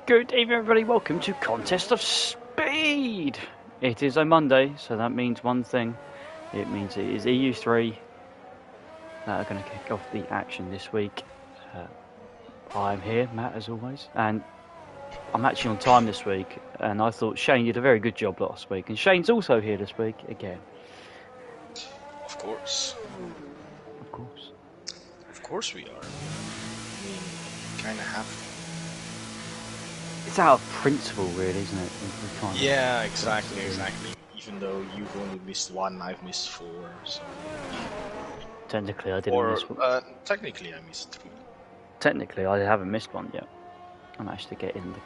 Good evening, everybody. Welcome to Contest of Speed. It is a Monday, so that means one thing. It means it is EU3 that are going to kick off the action this week. I'm here, Matt, as always, and I'm actually on time this week. And I thought Shane did a very good job last week, and Shane's also here this week again. Of course. Of course. Of course we are. I mean, kind of have to. It's out of principle, really, isn't it? Yeah, exactly. Even though you've only missed one, I've missed four. So. Technically, I didn't miss one. Technically, I missed three. Technically, I haven't missed one yet. I managed to get in the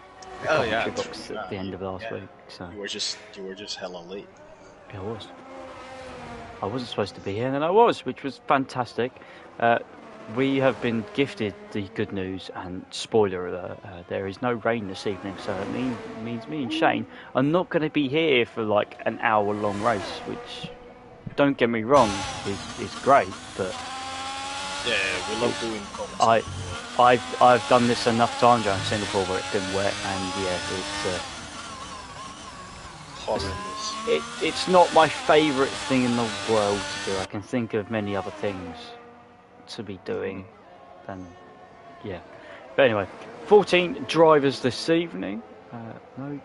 commentary box at the end of last week. So you were just hella late. Yeah, I was. I wasn't supposed to be here, and then I was, which was fantastic. We have been gifted the good news, and spoiler alert, there is no rain this evening, so it means me and Shane are not going to be here for like an hour-long race, which, don't get me wrong, is great, but yeah, we love doing comments. I've done this enough times around Singapore where it's been wet, and yeah, it's horrendous. It's not my favourite thing in the world to do. I can think of many other things to be doing than, yeah. But anyway, 14 drivers this evening. No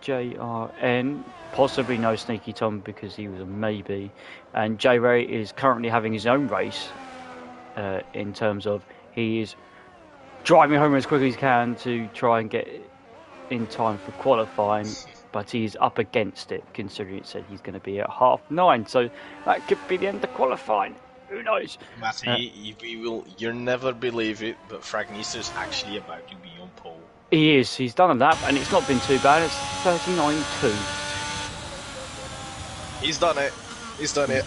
JRN, possibly no Sneaky Tom because he was a maybe, and J Ray is currently having his own race in terms of he is driving home as quickly as he can to try and get in time for qualifying, but he's up against it considering it said he's going to be at 9:30, so that could be the end of qualifying. Who knows? Matty, you'll never believe it, but Fragnister's actually about to be on pole. He is. He's done a lap, and it's not been too bad. It's 39.2. He's done it.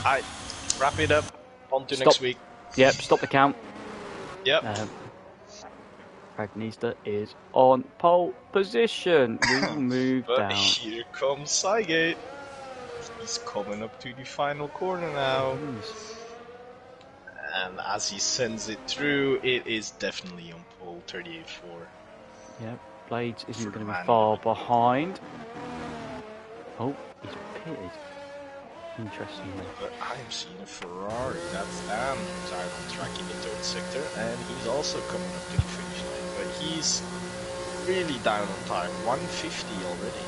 I wrap it up. On to next week. Yep, stop the count. Yep. Fragnister is on pole position. We will move but down. Here comes Sygate. He's coming up to the final corner now. And as he sends it through, it is definitely on pole, 38.4. Yep, Blades isn't going to be far behind. Oh, he's pitted. Interestingly. But I'm seeing a Ferrari, that's Dan, who's out on track in the third sector, and he's also coming up to the finish line. But he's really down on time, 150 already.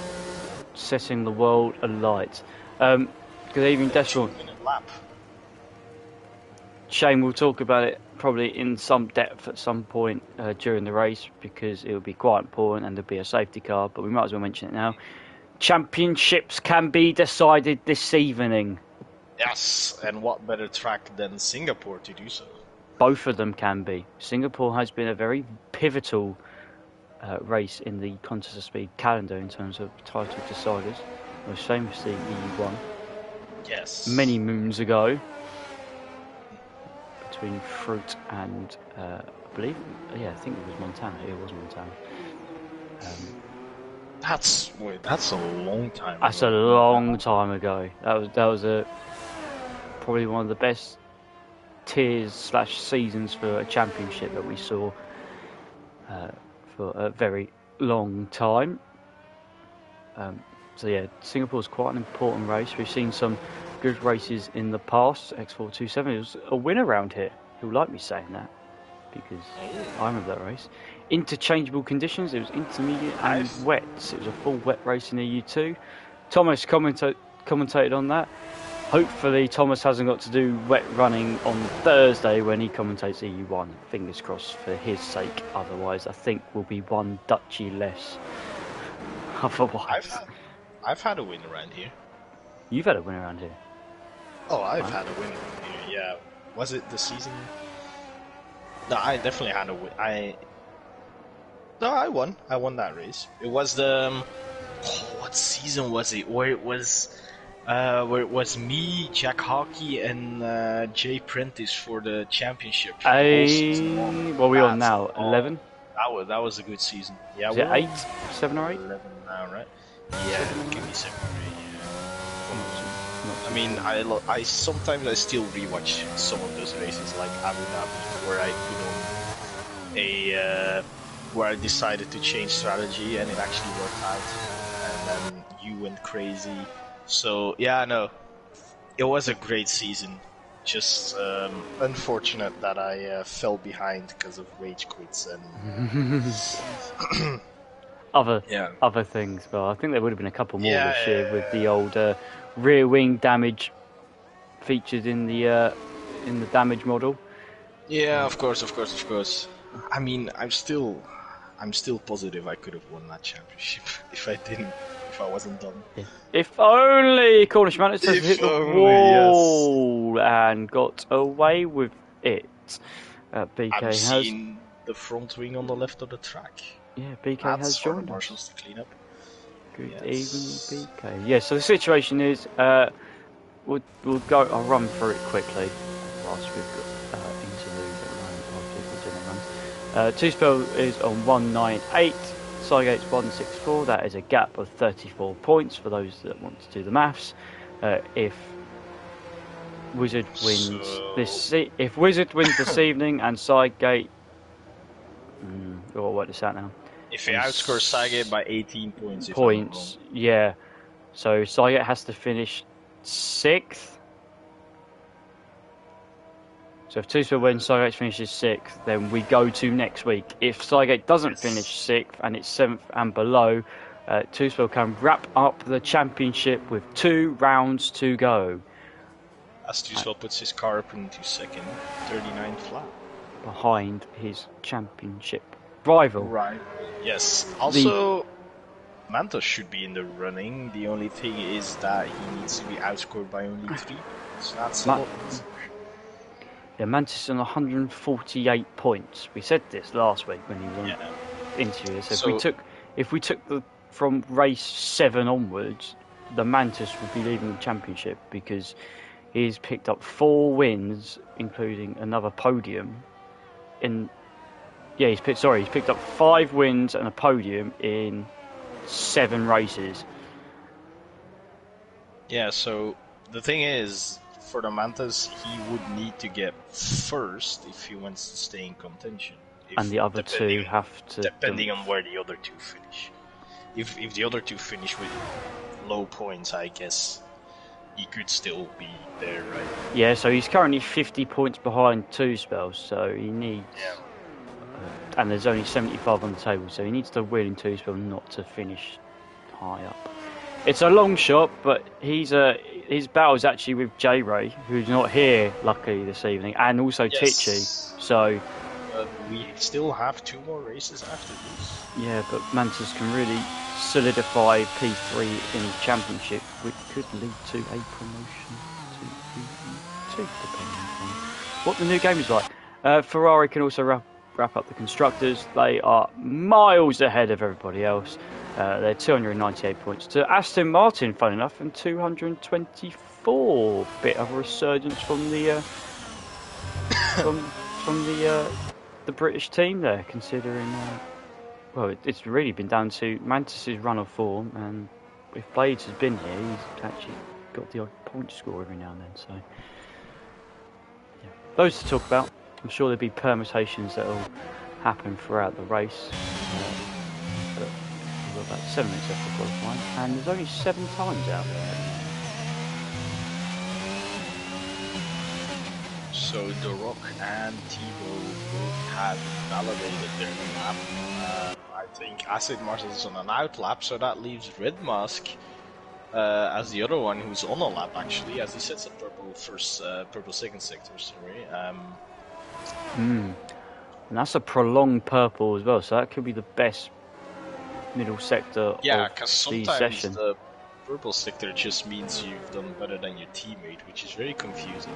Setting the world alight. Good evening, Deshawn. 2-minute lap. Shane will talk about it probably in some depth at some point during the race because it will be quite important and there'll be a safety car, but we might as well mention it now. Championships can be decided this evening. Yes, and what better track than Singapore to do so? Both of them can be. Singapore has been a very pivotal race in the Contest of Speed calendar in terms of title deciders. Most famously EU1. Yes. Many moons ago. Between Fruit and I believe, I think it was Montana. It was Montana. That's a long time. That's a long time ago. That was probably one of the best tiers/seasons for a championship that we saw for a very long time. So yeah, Singapore's quite an important race. We've seen some good races in the past. X427 was a win around here. You'll like me saying that because I remember that race. Interchangeable conditions. It was intermediate and wet. It was a full wet race in EU2. Thomas commentated on that. Hopefully Thomas hasn't got to do wet running on Thursday when he commentates EU1. Fingers crossed for his sake. Otherwise, I think we'll be one Dutchie less. Otherwise, I've had a win around here. You've had a win around here. Oh, I've had a win around here. Yeah. Was it the season? No, I definitely had a win. I won. I won that race. It was the. What season was it? Where it was me, Jack Hockey, and Jay Prentice for the championship. What are we on now? 11. That was a good season. Yeah. Is it 8, 7 or 8? 11 now, right? Yeah, it could be 7 or 8. I mean, I sometimes still rewatch some of those races, like Abu Dhabi, where I put on where I decided to change strategy and it actually worked out. And then you went crazy. So yeah, no, it was a great season. Just unfortunate that I fell behind because of rage quits and other things. Well, I think there would have been a couple more this year with the yeah. old rear wing damage featured in the damage model. Yeah, of course. I mean, I'm still positive I could have won that championship if I wasn't done. If only Cornish Mantis has hit the wall and got away with it. BK I'm has seeing the front wing on the left of the track. Yeah, BK That's has for the joined us. marshals to clean up. Good evening, BK. Yeah, so the situation is, we'll go. I'll run through it quickly. Whilst we've got interlude at the moment, while people doing runs. Two Spell is on 198. Cygate's 164. That is a gap of 34 points for those that want to do the maths. If Wizard wins if Wizard wins this evening and Cygate, I'll work this out now. If he outscores Cygate by 18 points, yeah. So Cygate has to finish 6th. So if Two Spell wins, Cygate finishes 6th, then we go to next week. If Cygate doesn't finish 6th and it's 7th and below, Two Spell can wrap up the championship with 2 rounds to go. As Two Spell puts his car up into 2nd, 39 flat. Behind his championship rival. Right. Yes. Also, Mantos should be in the running. The only thing is that he needs to be outscored by only 3. So that's a lot. Yeah, Mantis on 148 points. We said this last week when he was on interview. So if we took from race 7 onwards, the Mantis would be leading the championship because he's picked up 4 wins, including another podium. He's picked up 5 wins and a podium in 7 races. Yeah, so the thing is, for the Mantas, he would need to get first if he wants to stay in contention. And the other 2 have to... Depending on where the other 2 finish. If the other 2 finish with low points, I guess he could still be there, right? Yeah, so he's currently 50 points behind Two Spells, so he needs... and there's only 75 on the table, so he needs to win in Two Spell not to finish high up. It's a long shot, but his battle's actually with J-Ray, who's not here, luckily, this evening, and also Tichy. So we still have 2 more races after this. Yeah, but Mantis can really solidify P3 in the championship, which could lead to a promotion to P2, depending on what the new game is like. Ferrari can also wrap up the constructors. They are miles ahead of everybody else. They're 298 points to Aston Martin, fun enough, and 224. Bit of a resurgence from the from the British team there, considering. It's really been down to Mantis' run of form, and if Blades has been here, he's actually got the odd point score every now and then. So, yeah, those to talk about. I'm sure there'll be permutations that will happen throughout the race. But we've got about 7 minutes left for qualifying, and there's only 7 times out there. So The Rock and Tebow both have validated their lap. I think Acid Mars is on an out lap, so that leaves Red Mask as the other one who's on a lap actually, as he sets up purple second sector. Sorry. And that's a prolonged purple as well, so that could be the best middle sector of because the sometimes session. the purple sector just means you've done better than your teammate, which is very confusing.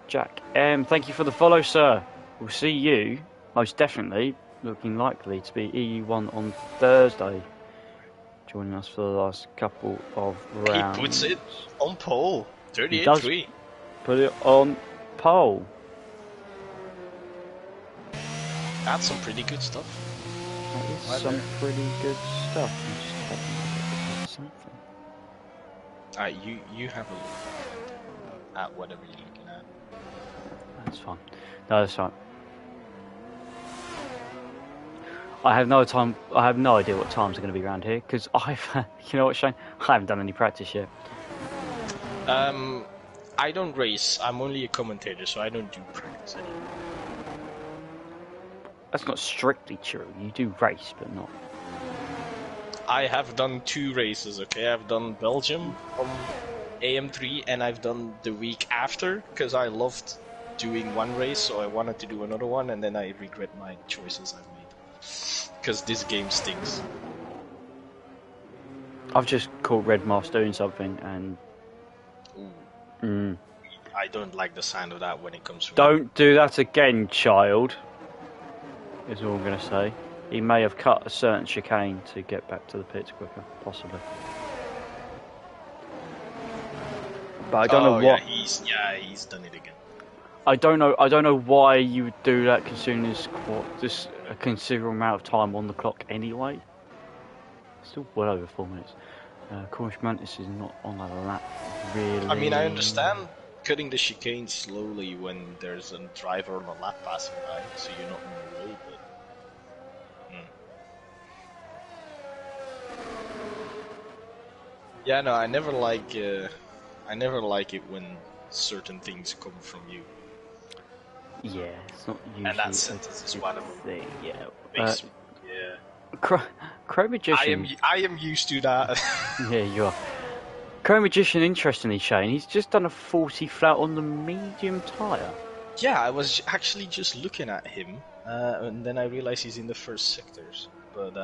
Jack M, thank you for the follow, sir. We'll see you, most definitely, looking likely to be EU1 on Thursday, joining us for the last couple of rounds. He puts it on pole, 38-3. Put it on pole. That's some pretty good stuff. That is some pretty good stuff. I'm just having a look at something. You have a look at whatever you're looking at. That's fine. No, that's right. I have no time. I have no idea what times are going to be around here because I've. You know what, Shane? I haven't done any practice yet. I don't race. I'm only a commentator, so I don't do practice anymore. That's not strictly true. You do race, but not. I have done 2 races. Okay, I've done Belgium on AM3, and I've done the week after because I loved doing one race, so I wanted to do another one, and then I regret my choices I've made because this game stinks. I've just caught Red Moss doing something, and I don't like the sound of that when it comes from. Don't do that again, child. Is all I'm going to say. He may have cut a certain chicane to get back to the pits quicker, possibly. But I don't know what. He's done it again. I don't know why you would do that, considering there's a considerable amount of time on the clock anyway. Still well over 4 minutes. Cornish Mantis is not on a lap, really. I mean, I understand cutting the chicane slowly when there's a driver on a lap passing by, so you're not in the way, but. Yeah, no, I never like it when certain things come from you. Yeah, it's not usually. And that sentence is one of them. Yeah. Yeah. Crow Magician. I am used to that. Yeah, you are. Crow Magician, interestingly, Shane, he's just done a 40 flat on the medium tyre. Yeah, I was actually just looking at him, and then I realized he's in the first sectors. But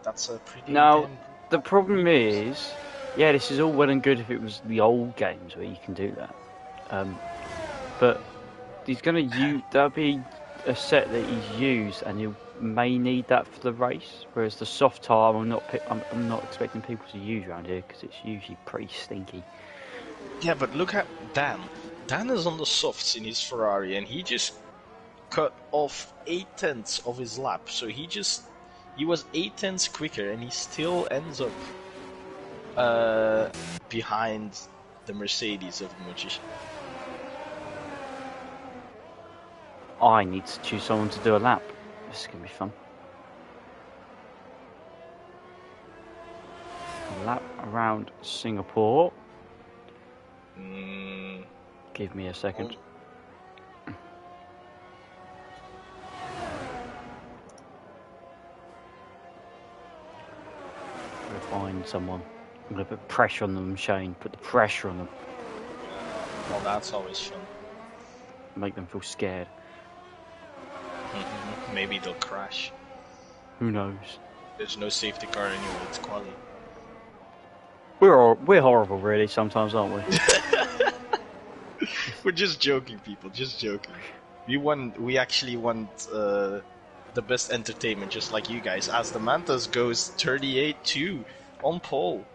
that's a pretty. Now, the problem is, yeah, this is all well and good if it was the old games where you can do that. But he's going to use, that'll be a set that he's used, and he may need that for the race. Whereas the soft tyre, I'm not expecting people to use around here because it's usually pretty stinky. Yeah, but look at Dan. Dan is on the softs in his Ferrari, and he just cut off 8/10 of his lap. So he was 8/10 quicker, and he still ends up behind the Mercedes of the Magician. I need to choose someone to do a lap. This is going to be fun. A lap around Singapore. Give me a second. I'm going to find someone. I'm going to put pressure on them, Shane. Put the pressure on them. Well, that's always fun. Make them feel scared. Maybe they'll crash. Who knows? There's no safety car anyway, it's quality. We're horrible, really, sometimes, aren't we? We're just joking, people, just joking. We actually want the best entertainment, just like you guys, as the Mantas goes 38-2 on pole.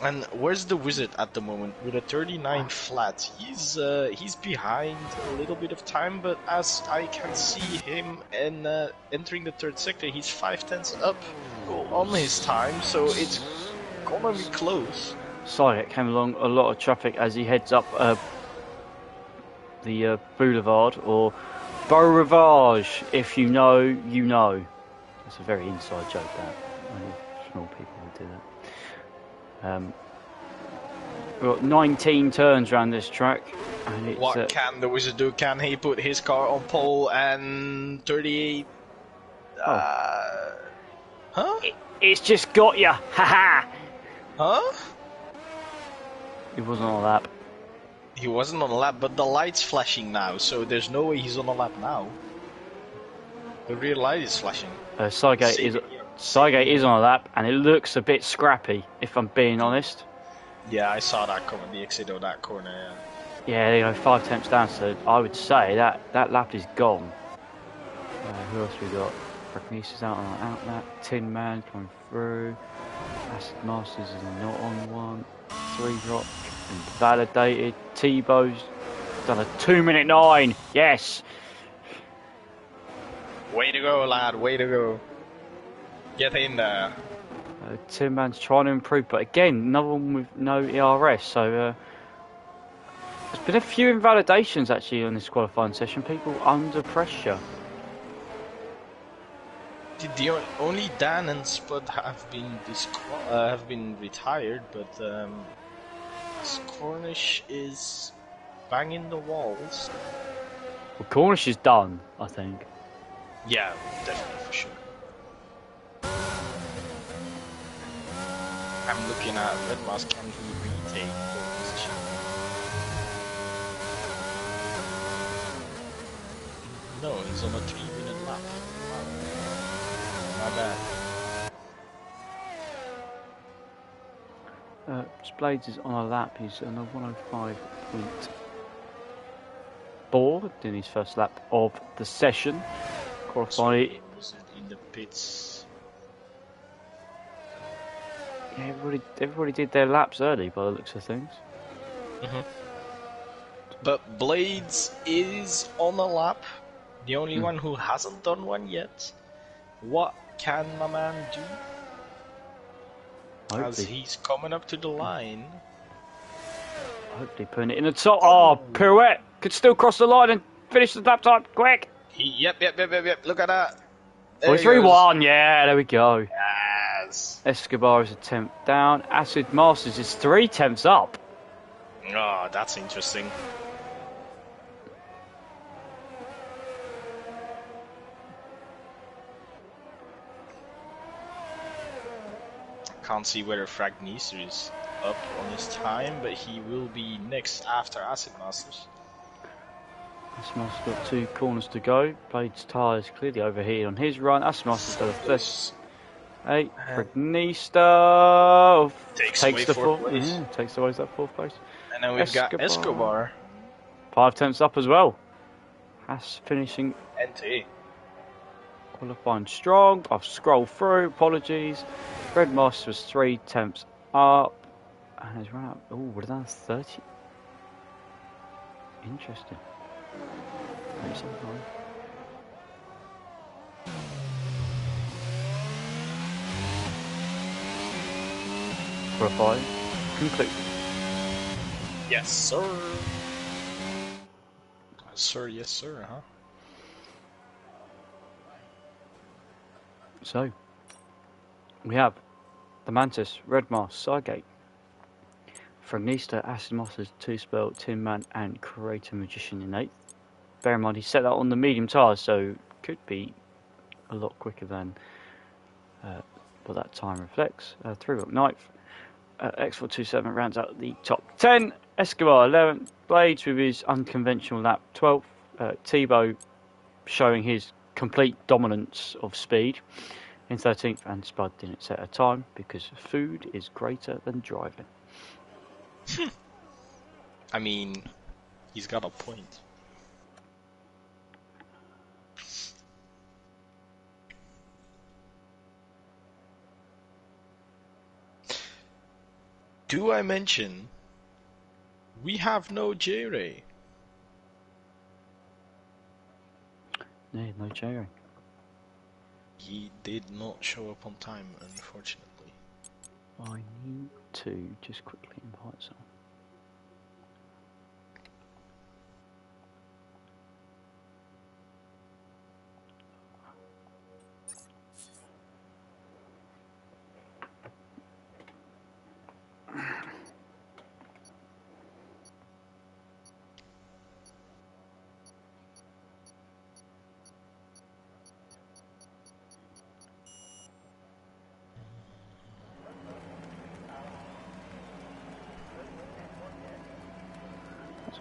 And where's the Wizard at the moment? With a 39 flat, he's behind a little bit of time, but as I can see him entering the third sector, he's 5/10 up on his time, so it's gonna be close. Sorry, it came along a lot of traffic as he heads up the boulevard, or Beau Rivage. If you know, you know. It's a very inside joke, that. Only small people would do that. We've got 19 turns around this track. And it's, what can the Wizard do? Can he put his car on pole and 38? Huh? It's just got ya! Haha! Huh? He wasn't on a lap. He wasn't on a lap, but the light's flashing now, so there's no way he's on a lap now. The rear light is flashing. Sygate is on a lap, and it looks a bit scrappy, if I'm being honest. Yeah, I saw that coming, the exit of that corner, yeah. Yeah, they go 5/10 down, so I would say that lap is gone. Who else we got? Prognosis out on an outlet. Tin Man coming through. Acid Masters is not on one. 3 drop invalidated. Tebow's done a 2:09. Yes. Way to go, lad. Way to go. Get in there. Tin Man's trying to improve, but again, another one with no ERS. So There's been a few invalidations actually on this qualifying session. People under pressure. Only Dan and Spud have been retired, but Cornish is banging the walls. Well, Cornish is done, I think. Yeah, definitely for sure. I'm looking at Red Mask. Can he retake the position? No, he's on a 3-minute lap. Wow. My bad. Blades is on a lap. He's on a 105.4 in his first lap of the session. Qualifying in the pits. Yeah, everybody did their laps early by the looks of things. But Blades is on a lap. The only one who hasn't done one yet. What can my man do? As he's coming up to the line. Hopefully putting it in the top. Oh, pirouette! Could still cross the line and finish the lap time. Quick! Yep. Look at that. 3-1. Yeah, there we go. Yes. Escobar is a tenth down. Acid Masters is 3 tenths up. Oh, that's interesting. Can't see whether Fragnicer is up on his time, but he will be next after Acid Masters. Acid Masters got 2 corners to go. Blades tyres clearly overheated on his run. Acid Masters got a first. 8. Fragnicer takes the 4th place. Yeah, takes away that 4th place. And then we've got Escobar. 5 tenths up as well. Haas finishing NT. Qualifying strong. I've scrolled through. Apologies. Red Master was 3 tenths up. And has run up. Oh, what are that? 30? Interesting. Qualifying complete. Yes, sir. Yes, sir, huh? So, we have the Mantis, Red Mask, Sygate, Fragnista, Acid Masters, 2-Spell, Tin Man, and Creator Magician in 8th. Bear in mind, he set that on the medium tyres, so could be a lot quicker than what that time reflects. 3-Rock 9th. X427 rounds out the top 10. Escobar 11th. Blades with his unconventional lap 12th. Tebow showing his complete dominance of speed in 13th, and Spud didn't set a time because food is greater than driving. I mean, he's got a point. Do I mention we have no J-Ray? Yeah, no J-Ray. He did not show up on time, unfortunately. I need to just quickly invite someone.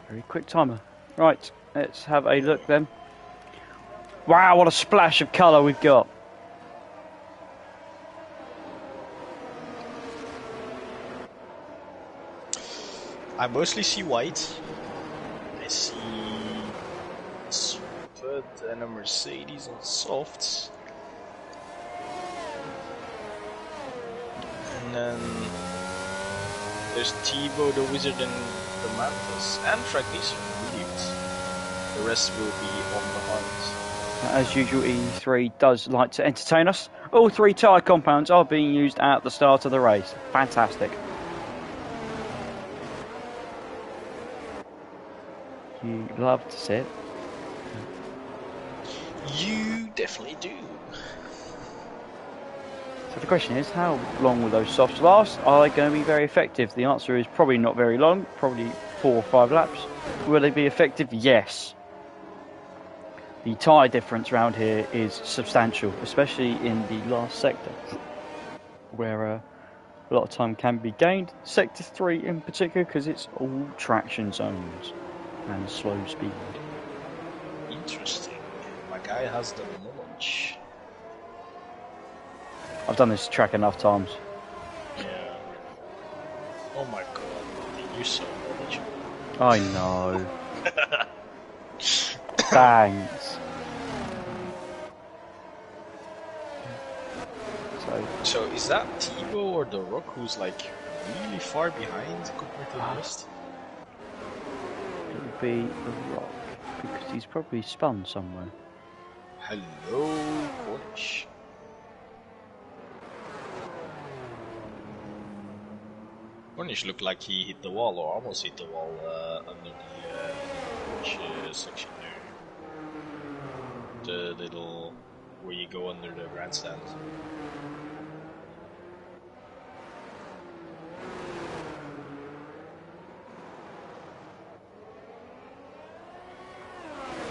Very quick timer. Right, let's have a look then. Wow, what a splash of colour we've got. I mostly see white. I see Spud and a Mercedes on softs. And then there's Tebow, the Wizard, and the Mantis, and Fragnicer and mediums. The rest will be on the hards. As usual, EU3 does like to entertain us. All 3 tyre compounds are being used at the start of the race. Fantastic. You love to sit. You definitely do. So the question is, how long will those softs last? Are they going to be very effective? The answer is probably not very long, probably 4 or 5 laps. Will they be effective? Yes. The tyre difference around here is substantial, especially in the last sector, where a lot of time can be gained. Sector 3 in particular, because it's all traction zones and slow speed. Interesting. My guy has the knowledge. I've done this track enough times. Yeah. Oh my god, you're so knowledgeable. I know. Thanks. So is that Tebow or The Rock who's like really far behind compared to the rest? It would be The Rock, because he's probably spun somewhere. Hello, Cornish. Cornish looked like he hit the wall, or almost hit the wall, under the section there. The little where you go under the grandstand.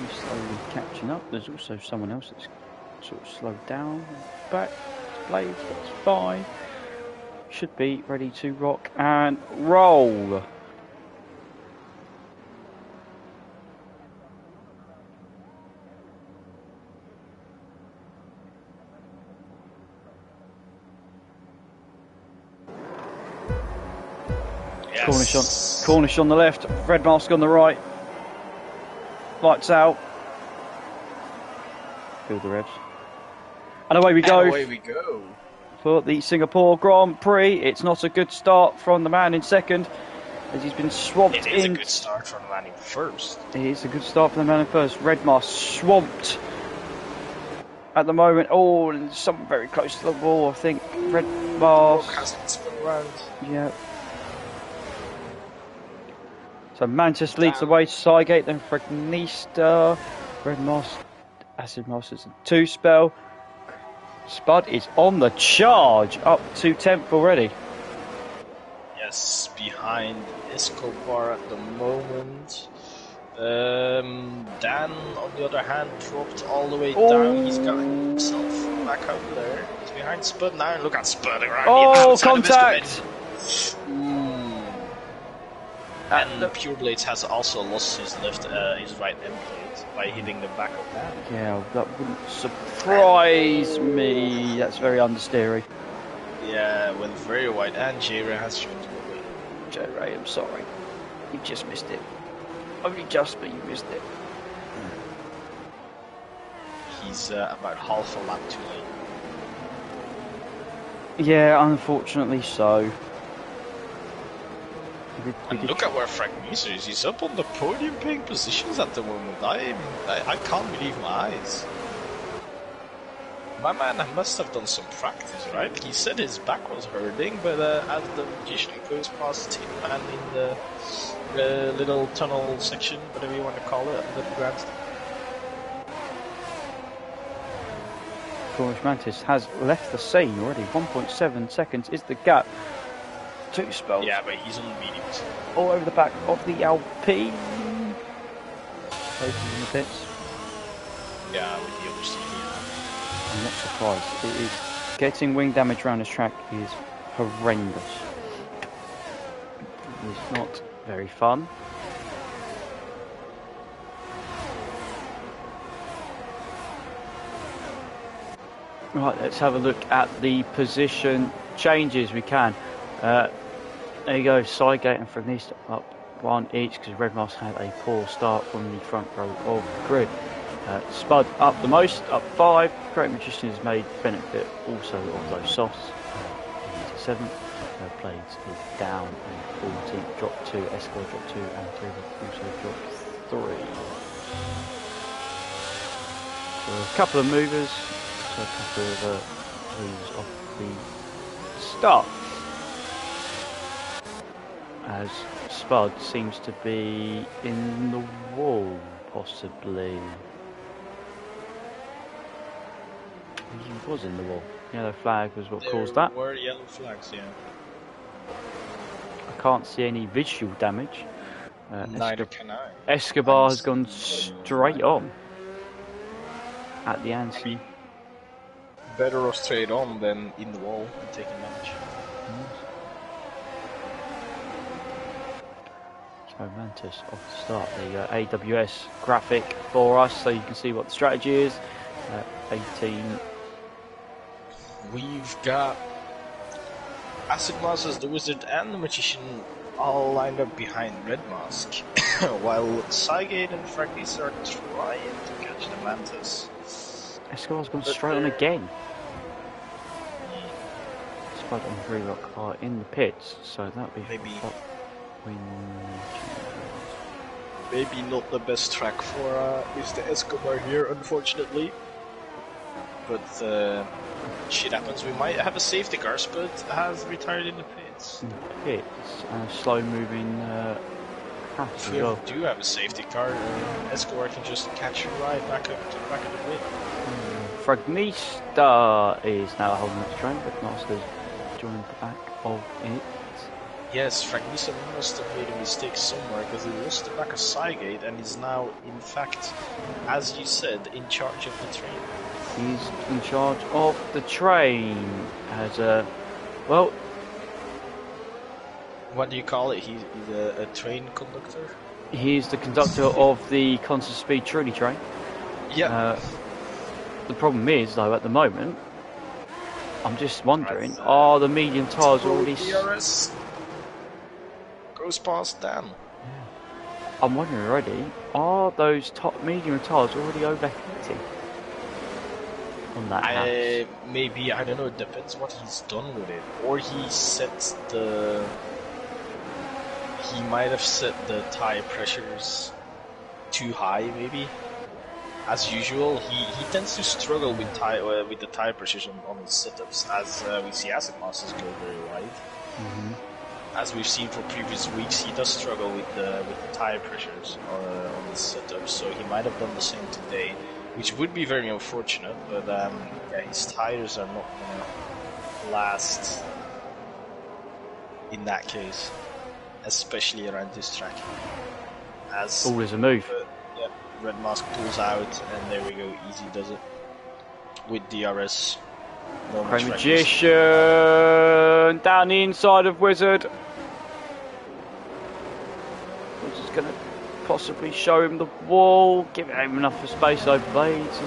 He's slowly catching up. There's also someone else that's sort of slowed down. Back, blades, that's fine. Should be ready to rock and roll. Yes. Cornish on the left, red mask on the right. Lights out. Feel the revs. And away we go. And away we go. For the Singapore Grand Prix. It's not a good start from the man in second, as he's been swamped in. It is a good start from the man in first. It is a good start from the man in first. Red mask swamped at the moment. Oh, and someone very close to the wall, I think. Red mask. Hasn't spun around. Yeah. So Manchester leads the way to Sidegate, then Fregnista. Red mask, Acid Masters, 2 spell. Spud is on the charge, up to 10th already. Yes, behind Escobar at the moment. Dan, on the other hand, dropped all the way down. He's got himself back up there. He's behind Spud now. Look at Spud around the outside contact! And Pure Blades has also lost his right end plate by hitting the back of that. Yeah, that wouldn't surprise me. That's very understeery. Yeah, went very wide, and J-Ray has jumped away. J-Ray, I'm sorry. You just missed it. Only just, but you missed it. He's about half a lap too late. Yeah, unfortunately so. And look at where Frank Meeser is. He's up on the podium paying positions at the moment. I can't believe my eyes. My man must have done some practice, right? He said his back was hurting, but as the magician goes past him and in the little tunnel section, whatever you want to call it, under the grandstand. Cornish Mantis has left the scene already. 1.7 seconds is the gap. 2 spells. Yeah, but he's on the mediums. All over the back of the LP. Places in the pits. Yeah, with the other team. I'm not surprised. It is getting wing damage around this track is horrendous. It's not very fun. Right, let's have a look at the position changes we can. There you go, Sidegate and Fregnista up 1 each because Red Mask had a poor start from the front row of the grid. Spud up the most, up 5. Great Magician has made benefit also of those softs. Into 7th. Blades is down and 14th. Drop 2, Escort drop 2, and 3 also drop 3. So a couple of movers, so a couple of moves off the start. as Spud seems to be in the wall, possibly. He was in the wall. Yellow flag was what caused that. There were yellow flags, yeah. I can't see any visual damage. Neither can I. Escobar has gone straight on at the Anson. Better off straight on than in the wall and taking damage. So Mantis off the start. There you go. AWS graphic for us, so you can see what the strategy is. 18. We've got Acid Mask as the Wizard and the Magician all lined up behind Red Mask, while Cygate and Fragnis are trying to catch the Mantis. Escobar's gone straight on again. Spud and Three Rock are in the pits, so that'll be maybe not the best track for Mr. Escobar here, unfortunately. But shit happens. We might have a safety car. Spud has retired in the pits. Slow moving. If we do have a safety car, Escobar can just catch a ride back up to the back of the pit. Fragnista is now holding up the train, but Master's joined the back of it. Yes, Fragnista must have made a mistake somewhere because he lost the back of Cygate and is now, in fact, as you said, in charge of the train. He's in charge of the train as well. What do you call it? He's a train conductor? He's the conductor of the constant speed trolley train. Yeah. The problem is, though, at the moment, I'm just wondering, are the medium tyres already... DRS goes past Dan. Yeah. I'm wondering already, are those top medium tyres already overheating? On that house? Maybe, I don't know, it depends what he's done with it. Or he sets the... He might have set the tyre pressures too high, maybe. As usual, he tends to struggle with the tyre pressures on his setups, as we see Acid Masters go very wide. As we've seen for previous weeks, he does struggle with the tyre pressures on his setups, so he might have done the same today, which would be very unfortunate, but yeah, his tyres are not going to last in that case, especially around this track. As all is a move. Yeah, Red Mask pulls out, and there we go, easy does it. With DRS. Great Magician down the inside of Wizard. Wizard's going to possibly show him the wall, give him enough space over Blades.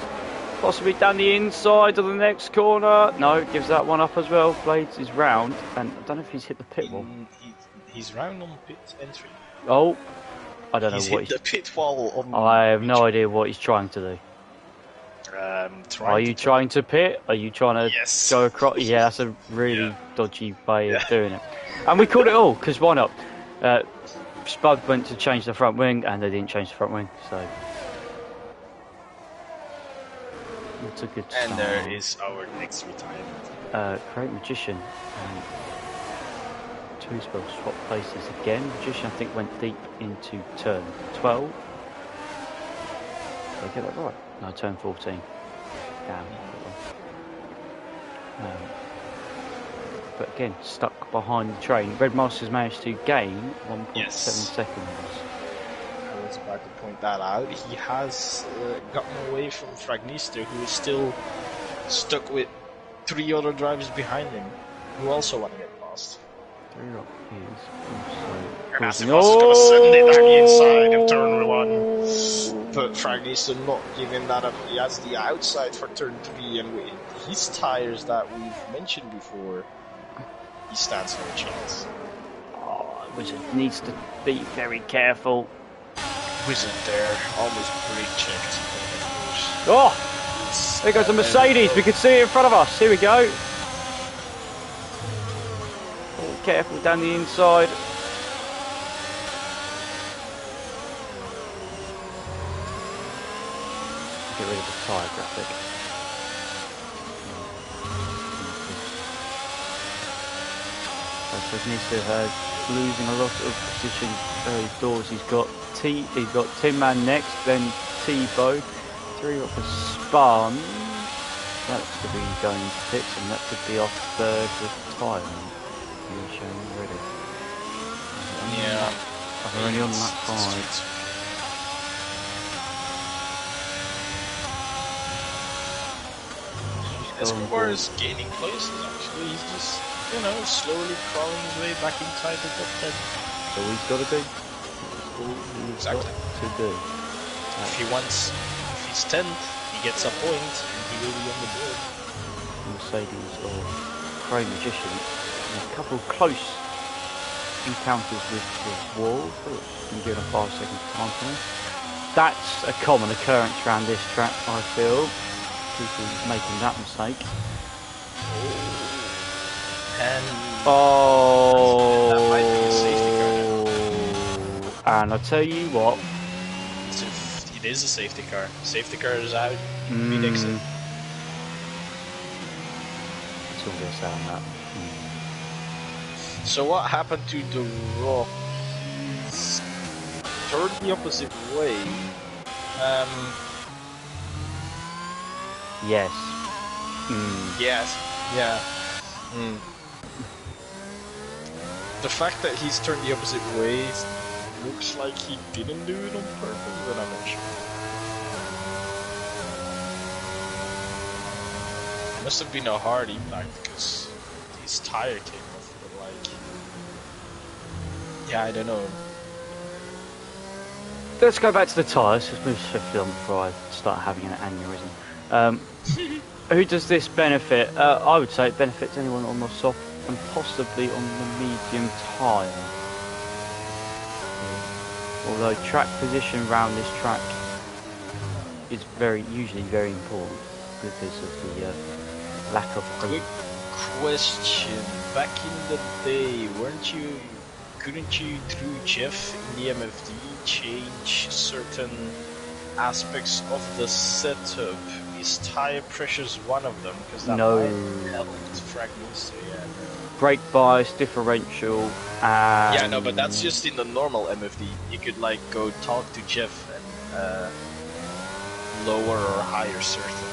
Possibly down the inside of the next corner. No, gives that one up as well. Blades is round, and I don't know if he's hit the pit wall. He's round on pit entry. Oh, I don't know what he's hit the pit wall on. I have no idea what he's trying to do. Are you trying to pit? Are you trying to go across? Yeah, that's a really dodgy way of doing it. And we called it all, because why not? Spud went to change the front wing, and they didn't change the front wing, so... It's a good start. And there is our next retirement. Great Magician. Two spells swap places again. Magician, I think, went deep into turn 12. Did I get that right? No, turn 14. Damn. But again, stuck behind the train. Red Master's managed to gain 1.7 seconds. I was about to point that out. He has gotten away from Fragnista, who is still stuck with 3 other drivers behind him, who also want to get past. Three-Rock is and Acid Mask is going to send it down the inside of turn 1. But Fragnista not giving that up. He has the outside for turn 3, and with his tyres that we've mentioned before, he stands no chance. Oh, Wizard needs to be very careful. Wizard there, almost brake checked. Oh! There goes a Mercedes, we can see it in front of us. Here we go. Oh, careful down the inside. Get rid of the tyre graphic. So Fragnista has losing a lot of position doors. He's got Tin Man next, then T-Bow. 3 up for Spahn. That's to be going to pits, and that could be off third retirement. He's shown already. Yeah. We're only on lap 5. Escobar is gaining places actually. He's just, slowly crawling his way back inside the top 10. So he's got to do. Exactly. To do. If he's 10th, he gets a point and he will be on the board. Mercedes or Chrome Magician. And a couple close encounters with the wall. Been doing a 5-second time for me. That's a common occurrence around this track, I feel. People making that mistake. And that might be a safety car. And I tell you what, it is a safety car. Safety car is out. Exit. It's all this out that. So what happened to the Rock? Turned the opposite way. Yes. Yes. Yeah. The fact that he's turned the opposite way looks like he didn't do it on purpose, but I'm not sure. It must have been a hard impact because his tire came off, but yeah, I don't know. Let's go back to the tyres. Let's move swiftly on before I start having an aneurysm. Who does this benefit? I would say it benefits anyone on the soft and possibly on the medium tyre. Although track position around this track is usually very important because of the lack of. Quick question: back in the day, couldn't you through Jeff in the MFD change certain aspects of the setup? Is tire pressures one of them? Because that might help fragments. Yeah. Brake bias, differential, and... Yeah, no, but that's just in the normal MFD. You could go talk to Jeff and lower or higher certain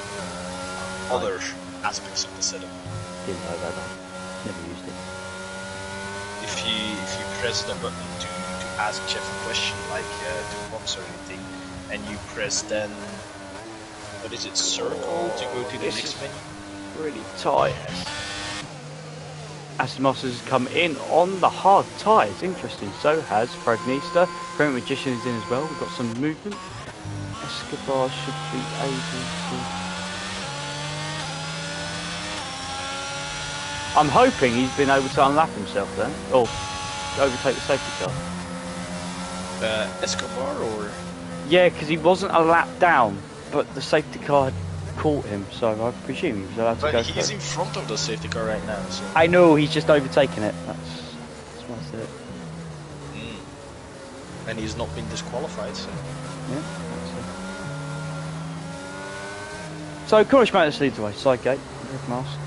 other aspects of the setup. Didn't know about that. Never used it. If you press the button to ask Jeff a question, to box or anything, and you press then, what is it, circle to go to the next menu? Really tight. Aston Martin has come in on the hard tyres. Interesting. So has Fragnista. Chrome Magician is in as well. We've got some movement. Escobar should be able to. I'm hoping he's been able to unlap himself then, or overtake the safety car. Escobar or? Yeah, because he wasn't a lap down, but the safety car had caught him, so I presume he was allowed to go. But he's in front of the safety car right now. So. I know, he's just overtaken it. That's why I said it. And he's not been disqualified, so. Yeah, so Cornish Matters leads away. Sidegate, Red Mask,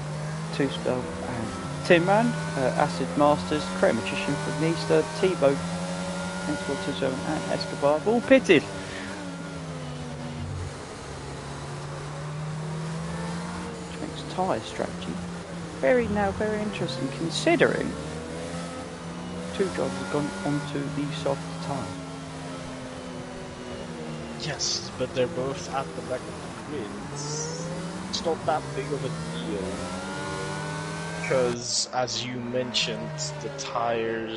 Two Spell, and Tin Man, Acid Masters, Chrome Magician, Fragnista, T-Bow, N427, and Escobar have all pitted. Tyre strategy. Very interesting considering two drivers have gone onto the soft tyre. Yes, but they're both at the back of the grid. It's not that big of a deal. Because, as you mentioned, the tire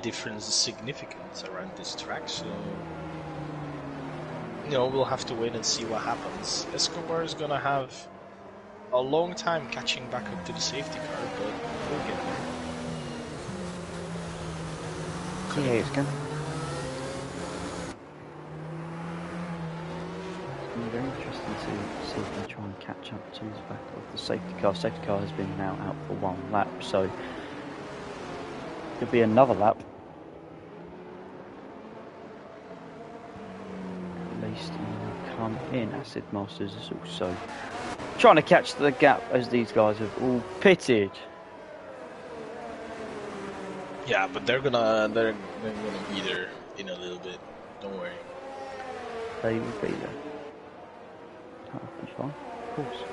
difference is significant around this track, so we'll have to wait and see what happens. Escobar is gonna have a long time catching back up to the safety car, but we'll get there. Yeah, it's going. It's going to be very interesting to see if they try and catch up to the back of the safety car. Safety car has been now out for one lap, so there'll be another lap. Come in. Acid Masters is also trying to catch the gap as these guys have all pitted. Yeah, but they're gonna be there in a little bit. Don't worry. They will be there. That'll be fine, of course.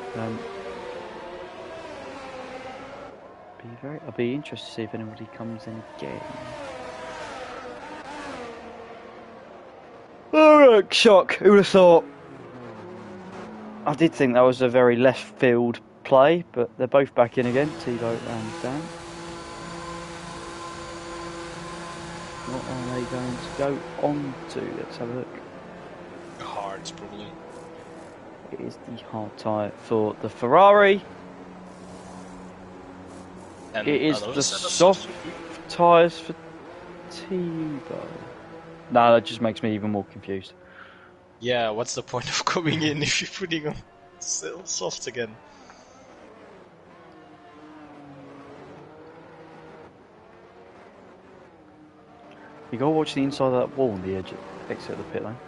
I'll be interested to see if anybody comes in again. Oh, shock! Who would have thought? I did think that was a very left field play, but they're both back in again, Tebow and Dan. What are they going to go on to? Let's have a look. Hards, probably. It is the hard tyre for the Ferrari. And It is the soft tyres for Tebow. No, that just makes me even more confused. Yeah, what's the point of coming in if you're putting on soft again? You gotta watch the inside of that wall on the edge exit of the pit lane.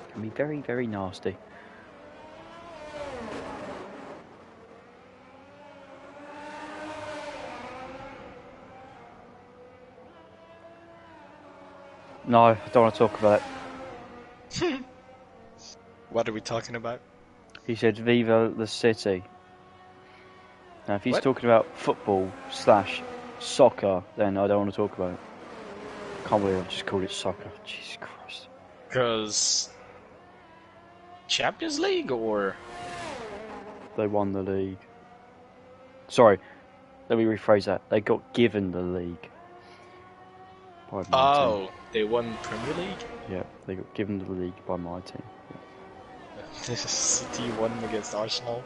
It can be very, very nasty. No, I don't want to talk about it. What are we talking about? He said, "Viva the city." Now, if he's What? talking about football / soccer, then I don't want to talk about it. Can't believe I've just called it soccer. Jesus Christ. Because Champions League or They won the league. Sorry, let me rephrase that. They got given the league. By my team. They won Premier League? Yeah, they got given the league by my team. Yeah. City won against Arsenal.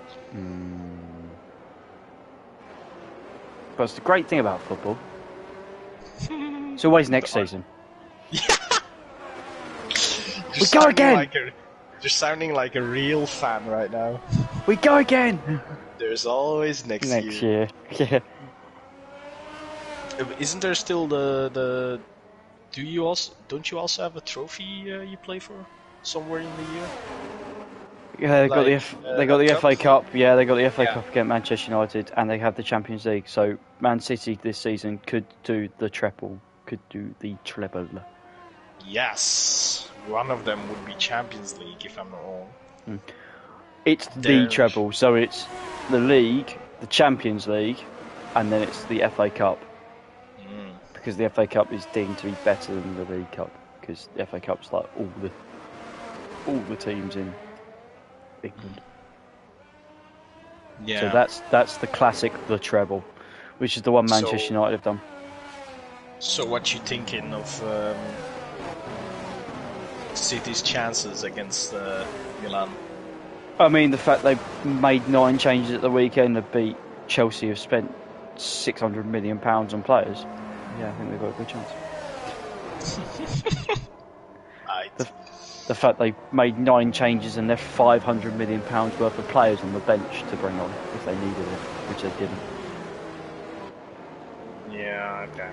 But it's the great thing about football. It's always next season. We go again! You're sounding like a real fan right now. We go again! There's always next year. Yeah. Isn't there still the don't you also have a trophy you play for somewhere in the year? Yeah, they got the FA Cup. Yeah, they got the FA Yeah. Cup against Manchester United, and they have the Champions League. So Man City this season could do the treble, could do the treble. Yes, one of them would be Champions League if I'm not wrong. It's the treble, so it's the league, the Champions League, and then it's the FA Cup. Because the FA Cup is deemed to be better than the League Cup, because the FA Cup's like all the teams in England. Yeah. So that's the classic, the treble, which is the one Manchester United have done. So what you thinking of City's chances against Milan? I mean, the fact they made 9 changes at the weekend to beat Chelsea, have spent £600 million on players. Yeah, I think they've got a good chance. The fact they made 9 changes and left £500 million worth of players on the bench to bring on if they needed it, which they didn't. Yeah, okay.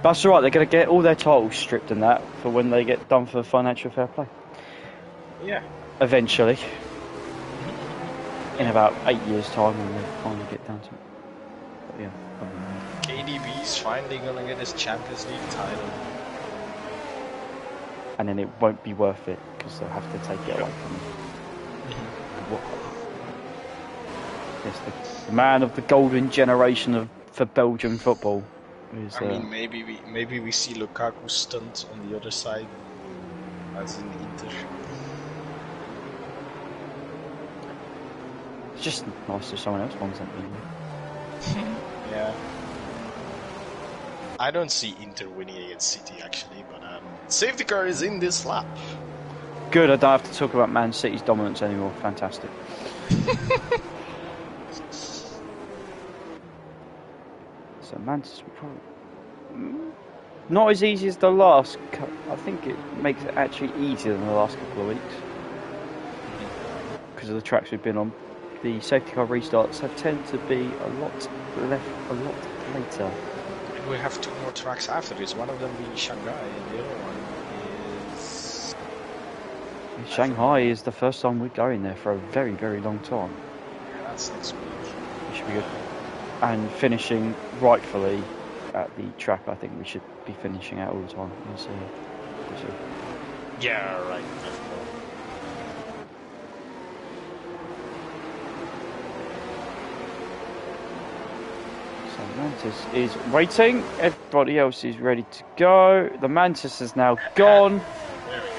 That's alright, they're going to get all their titles stripped and that for when they get done for financial fair play. Yeah. Eventually. In about 8 years' time when they finally get down to it. But yeah. KDB's finally gonna get his Champions League title. And then it won't be worth it because they'll have to take it away from him. Yes, the man of the golden generation for Belgian football. Is, I mean, maybe we see Lukaku stunt on the other side, as in Inter. It's just nice if someone else wants something. Yeah. I don't see Inter winning against City actually, but safety car is in this lap. Good, I don't have to talk about Man City's dominance anymore. Fantastic. So Man City probably not as easy as the last. I think it makes it actually easier than the last couple of weeks because of the tracks we've been on. The safety car restarts have tended to be a lot later. We have 2 more tracks after this. One of them being Shanghai, and the other one is Shanghai is the first time we're going there for a very, very long time. Yeah, that's next week. It should be good. And finishing rightfully at the track, I think we should be finishing out all the time. You see. Yeah, right. So Mantis is waiting. Everybody else is ready to go. The Mantis is now gone. There we go.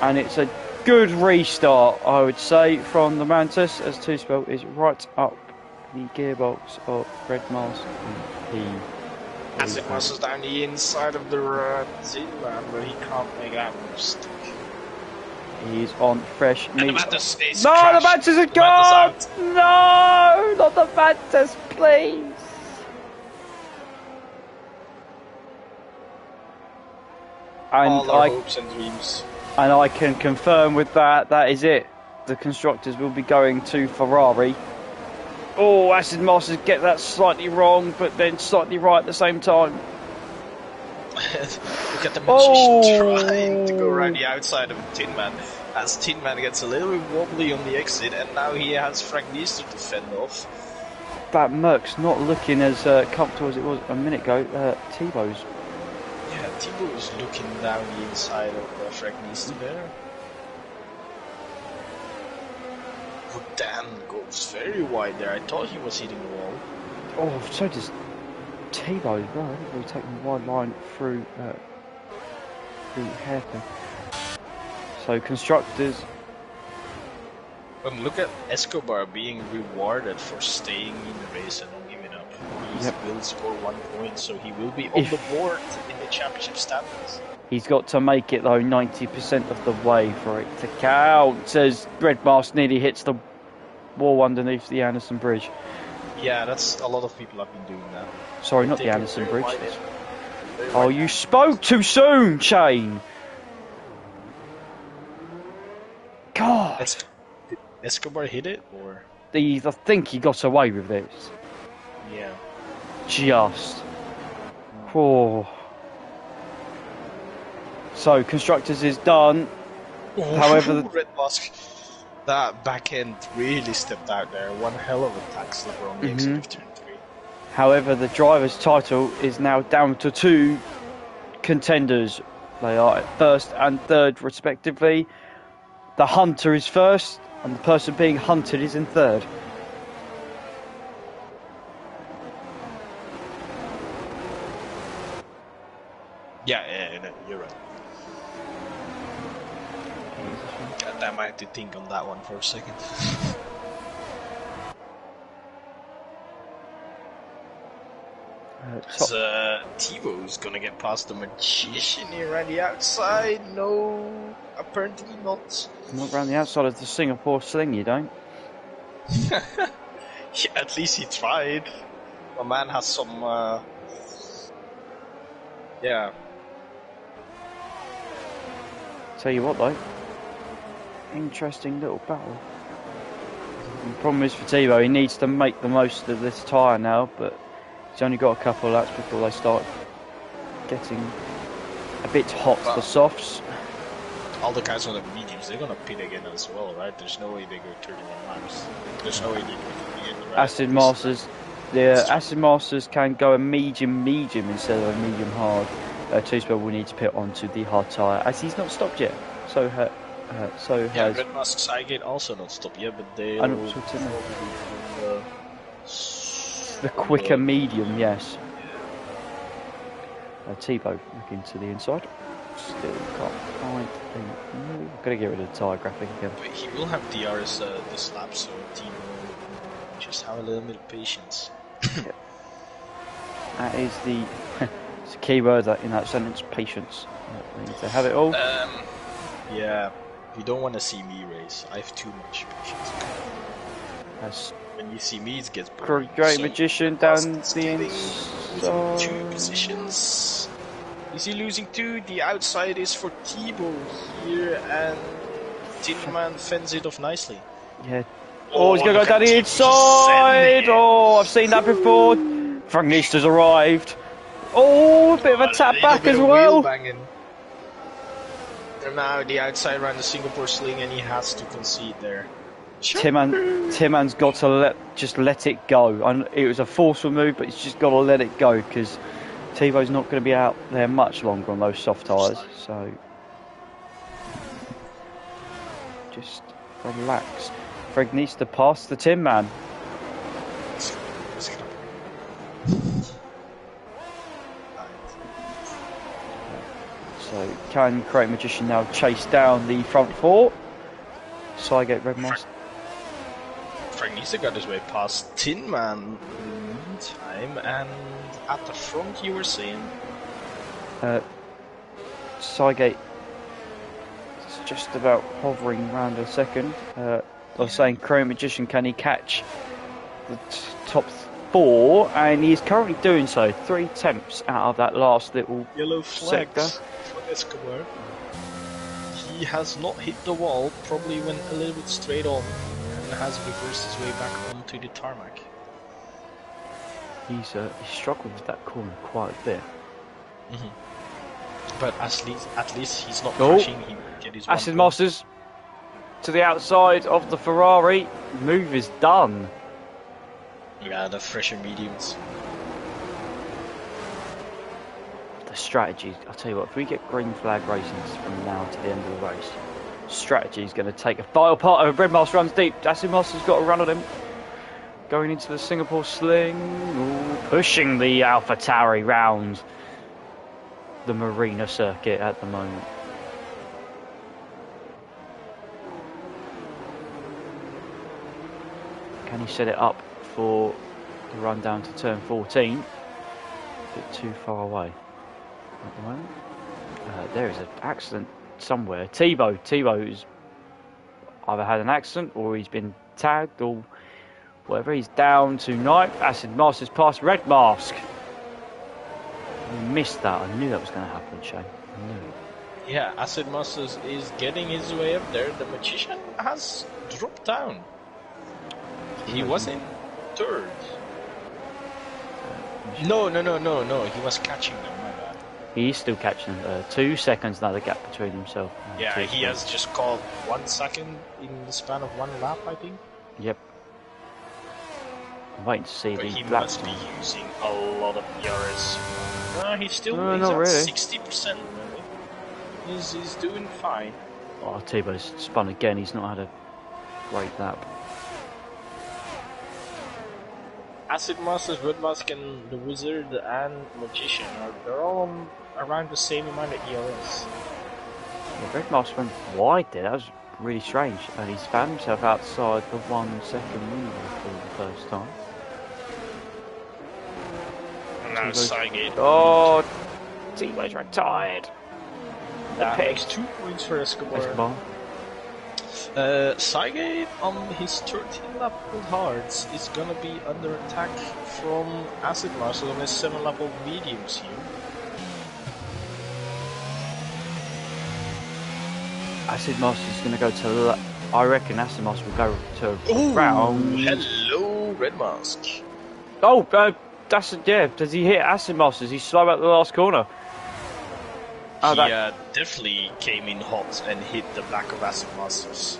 And it's a good restart, I would say, from the Mantis, as Two-Spell is right up the gearbox of Red Mask. As it passes down the inside of the Zealand, but he can't make that mistake. He's on fresh meat. And the Mantis is no, crashed. the Mantis is gone! No, not the Mantis, please! And all our hopes and dreams. And I can confirm with that, that is it. The constructors will be going to Ferrari. Oh, Acid Masters get that slightly wrong, but then slightly right at the same time. Look at the magician trying to go around the outside of Tin Man. As Tin Man gets a little bit wobbly on the exit, and now he has Frank Niester to fend off. That Merc's not looking as comfortable as it was a minute ago. Tebow's. Yeah, Tebow is looking down the inside of Frank Niester there. Dan goes very wide there. I thought he was hitting the wall. Oh, so does Tebow as well. I think we're taking the wide line through the hairpin. So constructors. But look at Escobar being rewarded for staying in the race and not giving up. He will score 1 point, so he will be on the board in the championship standings. He's got to make it though 90% of the way for it to count, as Red Mask nearly hits the wall underneath the Anderson Bridge. Yeah, that's a lot of people have been doing that. Sorry, not the Anderson Bridge. Oh, you spoke too soon, Shane! God! Did Escobar hit it, or? I think he got away with this. Yeah. Just. Oh. So, Constructors is done. Oh, However, Red Mask, that back end really stepped out there. One hell of a tax slipper on the exit of turn 3. However, the driver's title is now down to 2 contenders. They are at first and third, respectively. The hunter is first, and the person being hunted is in third. Yeah, no, you're right. God damn, I had to think on that one for a second. Tebow's gonna get past the magician here on the outside. No, apparently not. Not around the outside of the Singapore sling, you don't. Yeah, at least he tried. My man has some, yeah. Tell you what though, interesting little battle. The problem is for Tebow, he needs to make the most of this tyre now, but he's only got a couple of laps before they start getting a bit hot, the softs. All the guys on the mediums, they're gonna pit again as well, right? There's no way they go 31 laps. There's no way they go to the right. Acid Masters, Acid Masters can go a medium instead of a medium hard. Two-Spell will need to pit onto the hard tyre, as he's not stopped yet. So has Red Mask Sidegate also not stopped yet, but they the quicker medium, yes. Tebow looking to the inside. Still can't find a move. Gotta get rid of the tyre graphic again. But he will have DRS this lap, so Tebow just have a little bit of patience. That is the it's a key word in that sentence, patience. They need to have it all. Yeah, you don't want to see me race. I have too much patience. As when you see me, it gets boring. Great magician down the inside. 2 positions. Is he losing 2? The outside is for Tebow here, and Tin Man fends it off nicely. Yeah. Oh, he's going to go down the inside. Oh, I've seen that before. Frank Niester's arrived. Oh, a bit of a tap back as well. And now the outside around the Singapore sling, and he has to concede there. Timman's got to just let it go. It was a forceful move, but he's just got to let it go because Thibaut's not going to be out there much longer on those soft tyres. So just relax. Fred needs to pass the Timman. So can Create Magician now chase down the front four? Sygate Red Mask. Fragnisa got his way past Tin Man in the meantime, and at the front you were saying? Sygate is just about hovering around a second. I was saying Create Magician, can he catch the top four? And he's currently doing so. 3 attempts out of that last little yellow flags sector. For Escobar. He has not hit the wall, probably went a little bit straight on and has reversed his way back onto the tarmac. He's struggled with that corner quite a bit. But at least he's not crashing. He will get his Acid Masters to the outside of the Ferrari. Move is done. Yeah, the fresher mediums. The strategy, I'll tell you what, if we get green flag racings from now to the end of the race, strategy is going to take a vital part of Red Mask runs deep. Acid Master's got a run on him. Going into the Singapore sling. Ooh, pushing the AlphaTauri round the Marina circuit at the moment. Can he set it up for the run down to turn 14? A bit too far away at the moment. There is an accident somewhere. Thibaut's either had an accident or he's been tagged or whatever. He's down to 9th. Acid Master's past Red Mask. I missed that. I knew that was going to happen, Shane. I knew it. Yeah, Acid Masters is getting his way up there. The Magician has dropped down. He was in 3rd. No. He was catching them, my bad. He's still catching them. 2 seconds now, the gap between himself. Yeah, he has just called 1 second in the span of 1 lap, I think. Yep. I'm waiting to see but the he black must one. be using a lot of PRS. No, he's still he's not at really. 60%. Really. He's doing fine. Oh, Thibaut's spun again. He's not had a great lap. Acid Masters, Red Mask, and the Wizard and Magician they're all on around the same amount of ERS. Yeah, Red Mask went wide there. That was really strange. And he's found himself outside the 1 second window for the first time. And now Sygate. Oh, Thibaut's retired. That makes 2 points for Escobar. Sygate on his 13 lap with hards is gonna be under attack from Acid Master on his 7 lap of mediums here. Acid Master's going to go to. I reckon Acid Master will go to round. Hello, Red Mask. Oh, does he hit Acid Masters? He's slow at the last corner. He definitely came in hot and hit the back of Acid Masters.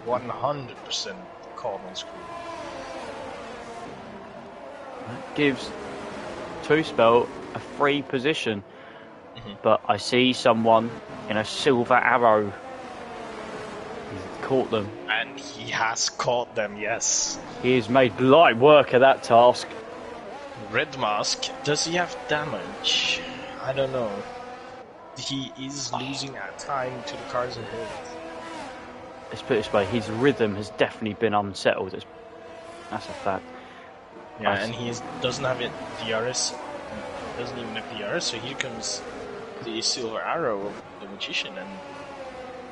100% caught on screen. That gives Two Spell a free position. But I see someone in a silver arrow. He's caught them. And he has caught them, yes. He has made light work of that task. Red Mask, does he have damage? I don't know. He is losing time to the cars ahead. Let's put it this way, his rhythm has definitely been unsettled. That's a fact. Yeah, and he doesn't have it DRS. He doesn't even have DRS, so here comes the silver arrow of the Magician, and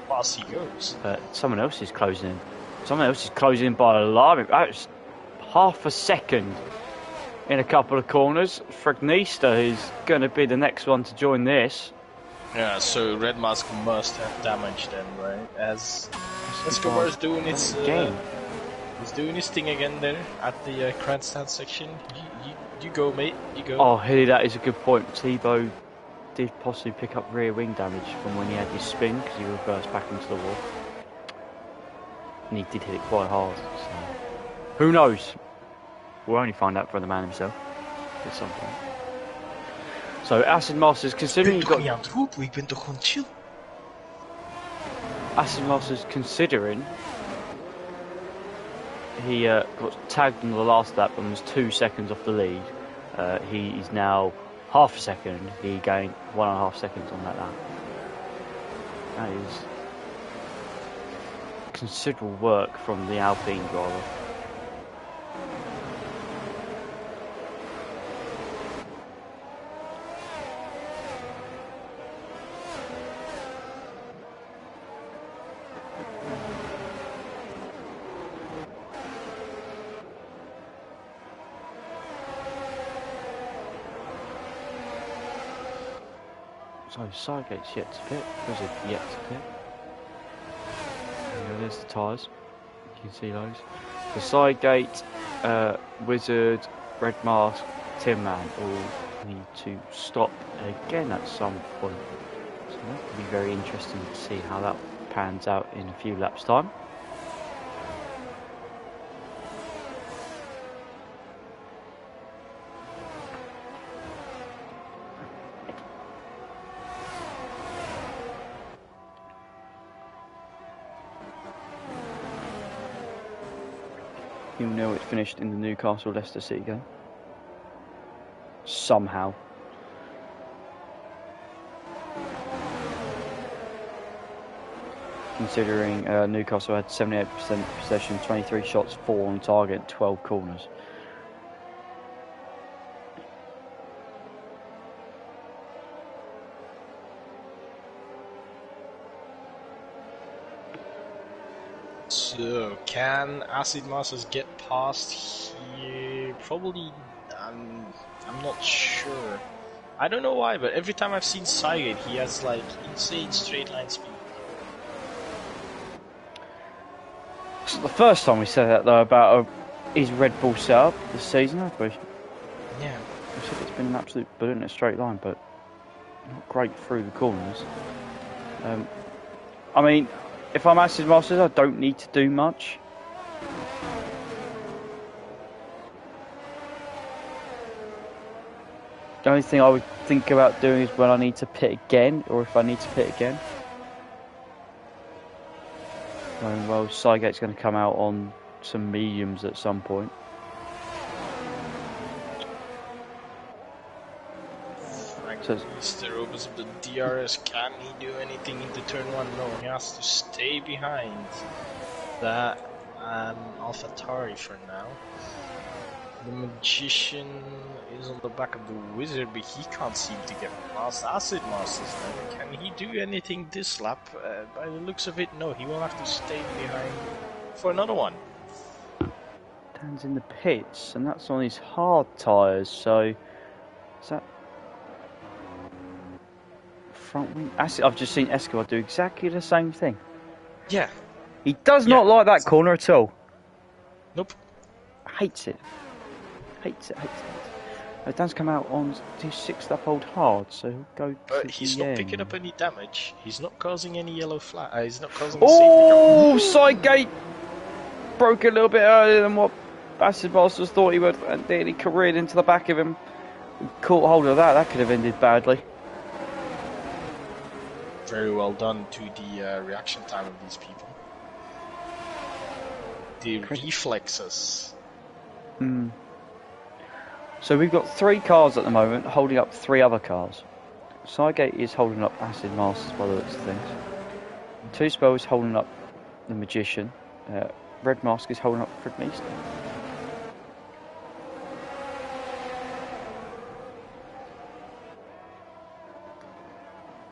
fast he goes. Someone else is closing in. Someone else is closing in by alarming. That's half a second in a couple of corners. Fragnista is going to be the next one to join this. Yeah, so Red Mask must have damage then, right? As Escobar is doing its he's doing his thing again there at the grandstand section. You go, mate. You go. Oh, hey, that is a good point. Thibaut did possibly pick up rear wing damage from when he had his spin because he reversed back into the wall. and he did hit it quite hard. So who knows? We'll only find out from the man himself at some point. So Acid Masters, considering Ik you've ben got toch niet aan het roepen, ik ben toch gewoon chill. Acid Masters, considering he got tagged in the last lap and was 2 seconds off the lead. He is now half a second. He gained 1.5 seconds on that lap. That is considerable work from the Alpine driver. So Sidegate's yet to pit. There's a yet to pit. There's the tyres. You can see those. The Sidegate, Wizard, Red Mask, Tin Man all need to stop again at some point. So that will be very interesting to see how that pans out in a few laps' time. You'll know it's finished in the Newcastle-Leicester City game. Somehow. Considering Newcastle had 78% possession, 23 shots, 4 on target, 12 corners. So, can Acid Masters get past here? Probably, I'm not sure. I don't know why, but every time I've seen Cygate, he has like insane straight line speed. It's not the first time we said that though about his Red Bull setup this season, have we? Yeah. I said it's been an absolute bullet in a straight line, but not great through the corners. I mean, if I'm Acid Masters, I don't need to do much. The only thing I would think about doing is when I need to pit again, or if I need to pit again. Well, Cygate's going to come out on some mediums at some point. Mr. opens up the DRS. Can he do anything into turn 1? No, he has to stay behind that AlphaTauri for now. The Magician is on the back of the Wizard, but he can't seem to get past Acid Masters now. Can he do anything this lap? By the looks of it, no. He will have to stay behind for another one. Dan's in the pits, and that's on his hard tyres, so is that front wing? I've just seen Escobar do exactly the same thing. Yeah. He does not like that corner at all. Nope. Hates it. Hates it. Dan's come out on his 6th lap hold hard, so he'll go to the he's not end. picking up any damage. He's not causing any yellow flag. He's not causing Oh, Sidegate broke a little bit earlier than what Acid Masters thought he would, and nearly careered into the back of him. Caught hold of that. That could have ended badly. Very well done to the reaction time of these people. The reflexes. So we've got 3 cars at the moment holding up 3 other cars. Cygate is holding up Acid Masters by the looks of things. Two Spell is holding up the Magician. Red Mask is holding up Fred Meester.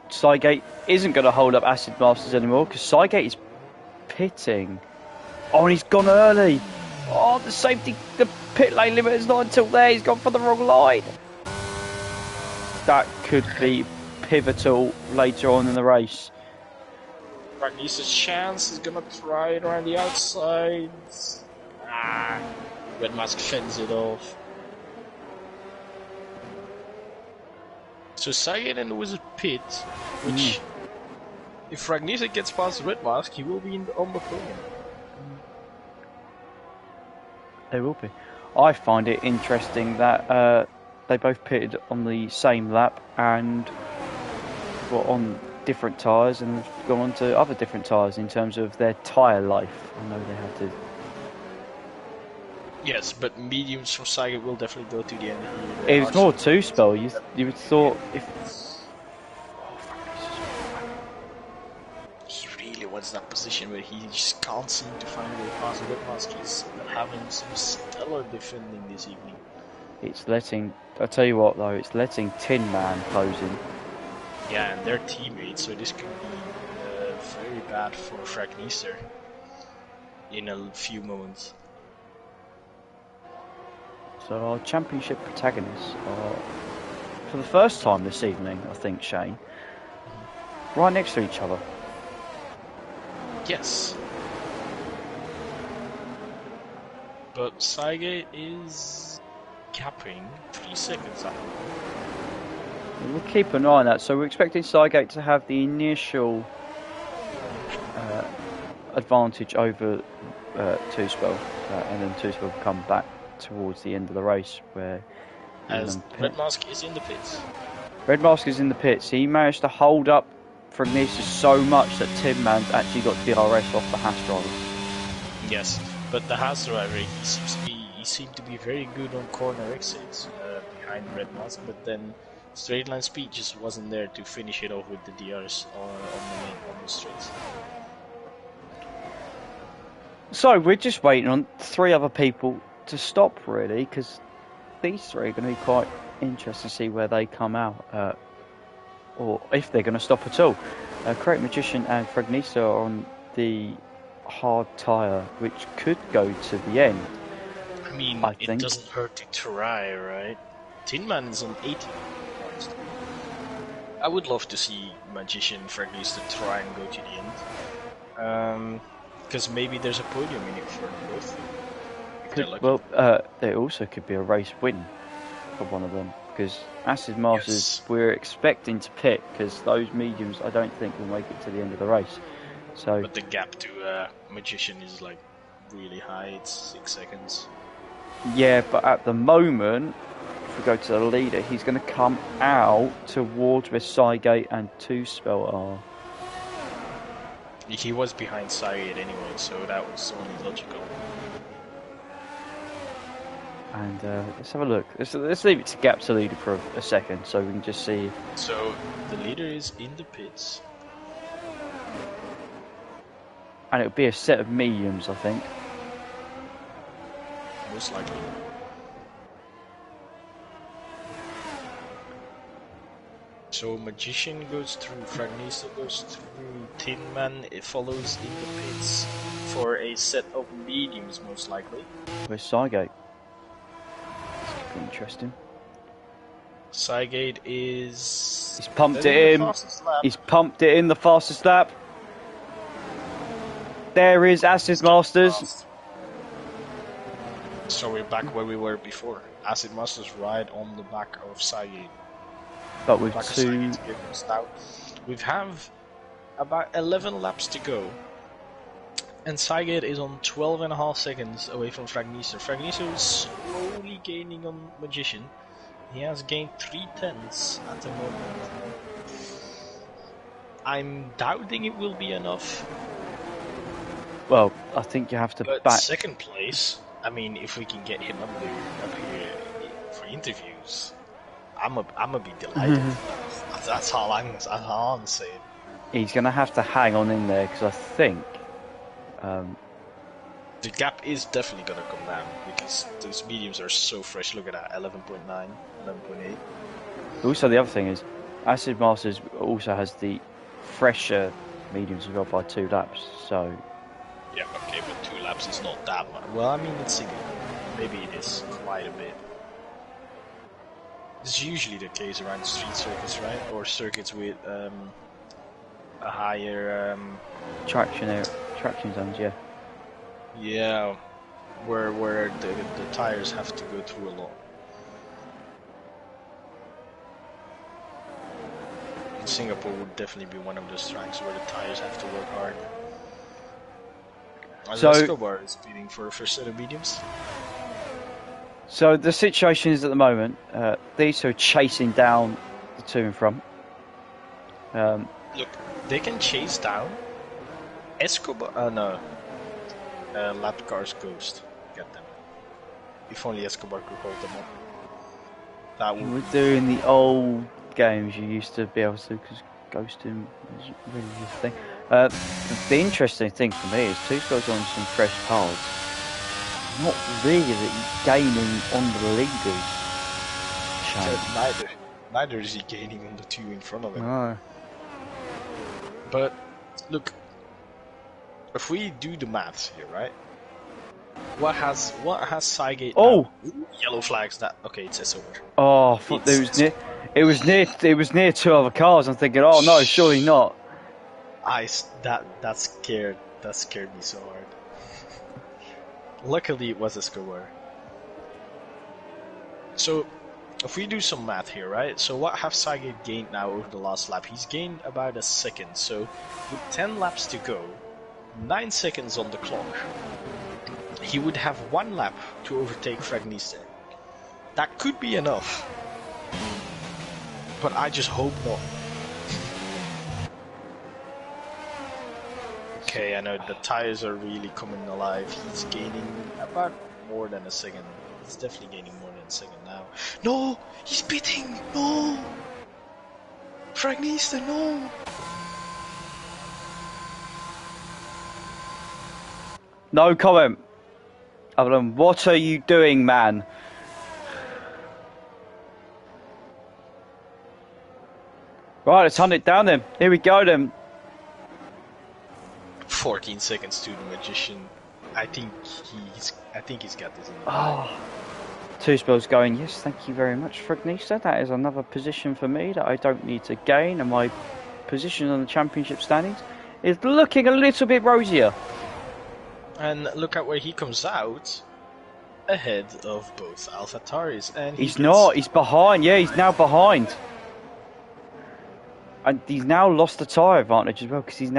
Cygate isn't going to hold up Acid Masters anymore because Cygate is pitting. Oh, and he's gone early. Oh, the pit lane limit is not until there. He's gone for the wrong line. That could be pivotal later on in the race. Ragnisa's chance is gonna try it around the outside. Red Mask fends it off. So Cygate and the Wizard pit, which if Ragnisa gets past Red Mask, he will be on the podium. They will be. I find it interesting that they both pitted on the same lap and were on different tyres and have gone on to other different tyres in terms of their tyre life. I know they had to. Yes, but mediums from Saga will definitely go to the end here. It was more two spell. You would thought if. He really wants that position where he just can't seem to find a way past. Redmask is having some stellar defending this evening. It's letting. I tell you what though, it's letting Tin Man close in. Yeah, and they're teammates, so this could be very bad for Fragnister in a few moments. So our championship protagonists are, for the first time this evening, I think, Shane, right next to each other. Yes. But Saigate is capping 3 seconds at him. We'll keep an eye on that. So we're expecting Saigate to have the initial advantage over Two Spell, and then Two Spell will come back towards the end of the race where as Red Mask is in the pits. Red Mask is in the pits. He managed to hold up Fragnister so much that Tin Man's actually got DRS off the Haas driver. Yes, but the Haas driver, he seemed to be very good on corner exits behind Red Mask, but then straight line speed just wasn't there to finish it off with the DRS on the straights. So we're just waiting on 3 other people to stop, really, because these 3 are going to be quite interesting to see where they come out, or if they're going to stop at all. Create Magician and Fragnister are on the hard tyre, which could go to the end. I mean, it doesn't hurt to try, right? Tin Man is on 80. I would love to see Magician and Fragnister try and go to the end. Because maybe there's a podium in it for both. There also could be a race win for one of them, because Acid Masters we're expecting to pick, because those mediums I don't think will make it to the end of the race. So, but the gap to Magician is like really high. It's 6 seconds. Yeah, but at the moment, if we go to the leader, he's going to come out towards where Saigate and Two Spell are. He was behind Saigate anyway, so that was only logical. And let's have a look. Let's leave it to gap to leader for a second, so we can just see. So the leader is in the pits, and it'll be a set of mediums, I think. Most likely. So Magician goes through, Fragnister goes through, Tin Man it follows in the pits for a set of mediums, most likely. Where's Saigate? Interesting. Saigate is... He's pumped it in. He's pumped it in the fastest lap. There is Acid Masters. So we're back where we were before. Acid Masters right on the back of Saigate. But with 2... Now, we have about 11 laps to go. And Saigate is on 12.5 seconds away from Fragnister. Fragnister is slowly gaining on Magician. He has gained 3/10 at the moment. I'm doubting it will be enough. Well, I think you have to but back... second place, I mean, if we can get him up here for interviews, I'm gonna be delighted. That's all I'm saying. He's gonna have to hang on in there, because I think... the gap is definitely gonna come down because those mediums are so fresh. Look at that, 11.9, 11.8. Also, the other thing is, Acid Masters also has the fresher mediums as well by 2 laps. So yeah, okay, but 2 laps is not that much. Well, I mean, it's maybe it is quite a bit. It's usually the case around street circuits, right? Or circuits with a higher traction zones, yeah. Yeah, where the tires have to go through a lot. Singapore would definitely be one of those tracks where the tires have to work hard. So Escobar is speeding for a first set of mediums. So the situation is at the moment, these two are chasing down the two in front. Look, they can chase down Escobar. No, lap car's ghost. Get them. If only Escobar could hold them up. That would. We're doing the old games you used to be able to, because ghosting was really the thing. The interesting thing for me is two guys on some fresh cards. Not really gaining on the leaders. Shame. Neither is he gaining on the two in front of him. No. But look, if we do the maths here, right? What has Cygate? Oh, now? Yellow flags. That okay? It's S over. Oh, I thought it was near two other cars. I'm thinking, oh no, surely not. That scared me so hard. Luckily, it was a score. So, if we do some math here, right? So, what have Cygate gained now over the last lap? He's gained about a second. So, with 10 laps to go, 9 seconds on the clock, he would have 1 lap to overtake Fragniste. That could be enough, but I just hope not. Okay, I know the tires are really coming alive. He's gaining about more than a second. He's definitely gaining more than a second now. No! He's pitting! No! Fragniste, no! No comment. Other than, what are you doing, man? Right, let's hunt it down then. Here we go then. 14 seconds to the magician. I think he's got this in the bag. Two spells going, yes, thank you very much, Fragniste. That is another position for me that I don't need to gain, and my position on the championship standings is looking a little bit rosier. And look at where he comes out, ahead of both AlphaTauris, and he's behind. Yeah, he's now behind, and he's now lost the tyre advantage as well, because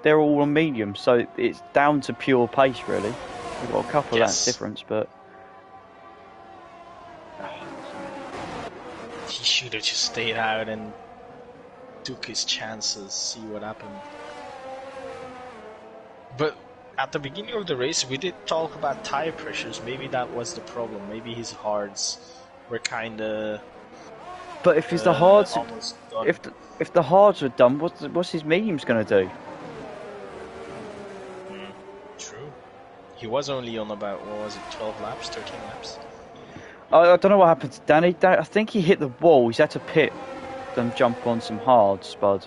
they're all on medium, so it's down to pure pace really. We've got a couple of that difference, but he should have just stayed out and took his chances, see what happened. But at the beginning of the race, we did talk about tire pressures. Maybe that was the problem. Maybe his hards were kind of. But if the hards, if the hards were done, what's his mediums gonna do? True. He was only on about 12 laps, 13 laps. I don't know what happened to Danny. I think he hit the wall. He's had to pit, then jump on some hard spud.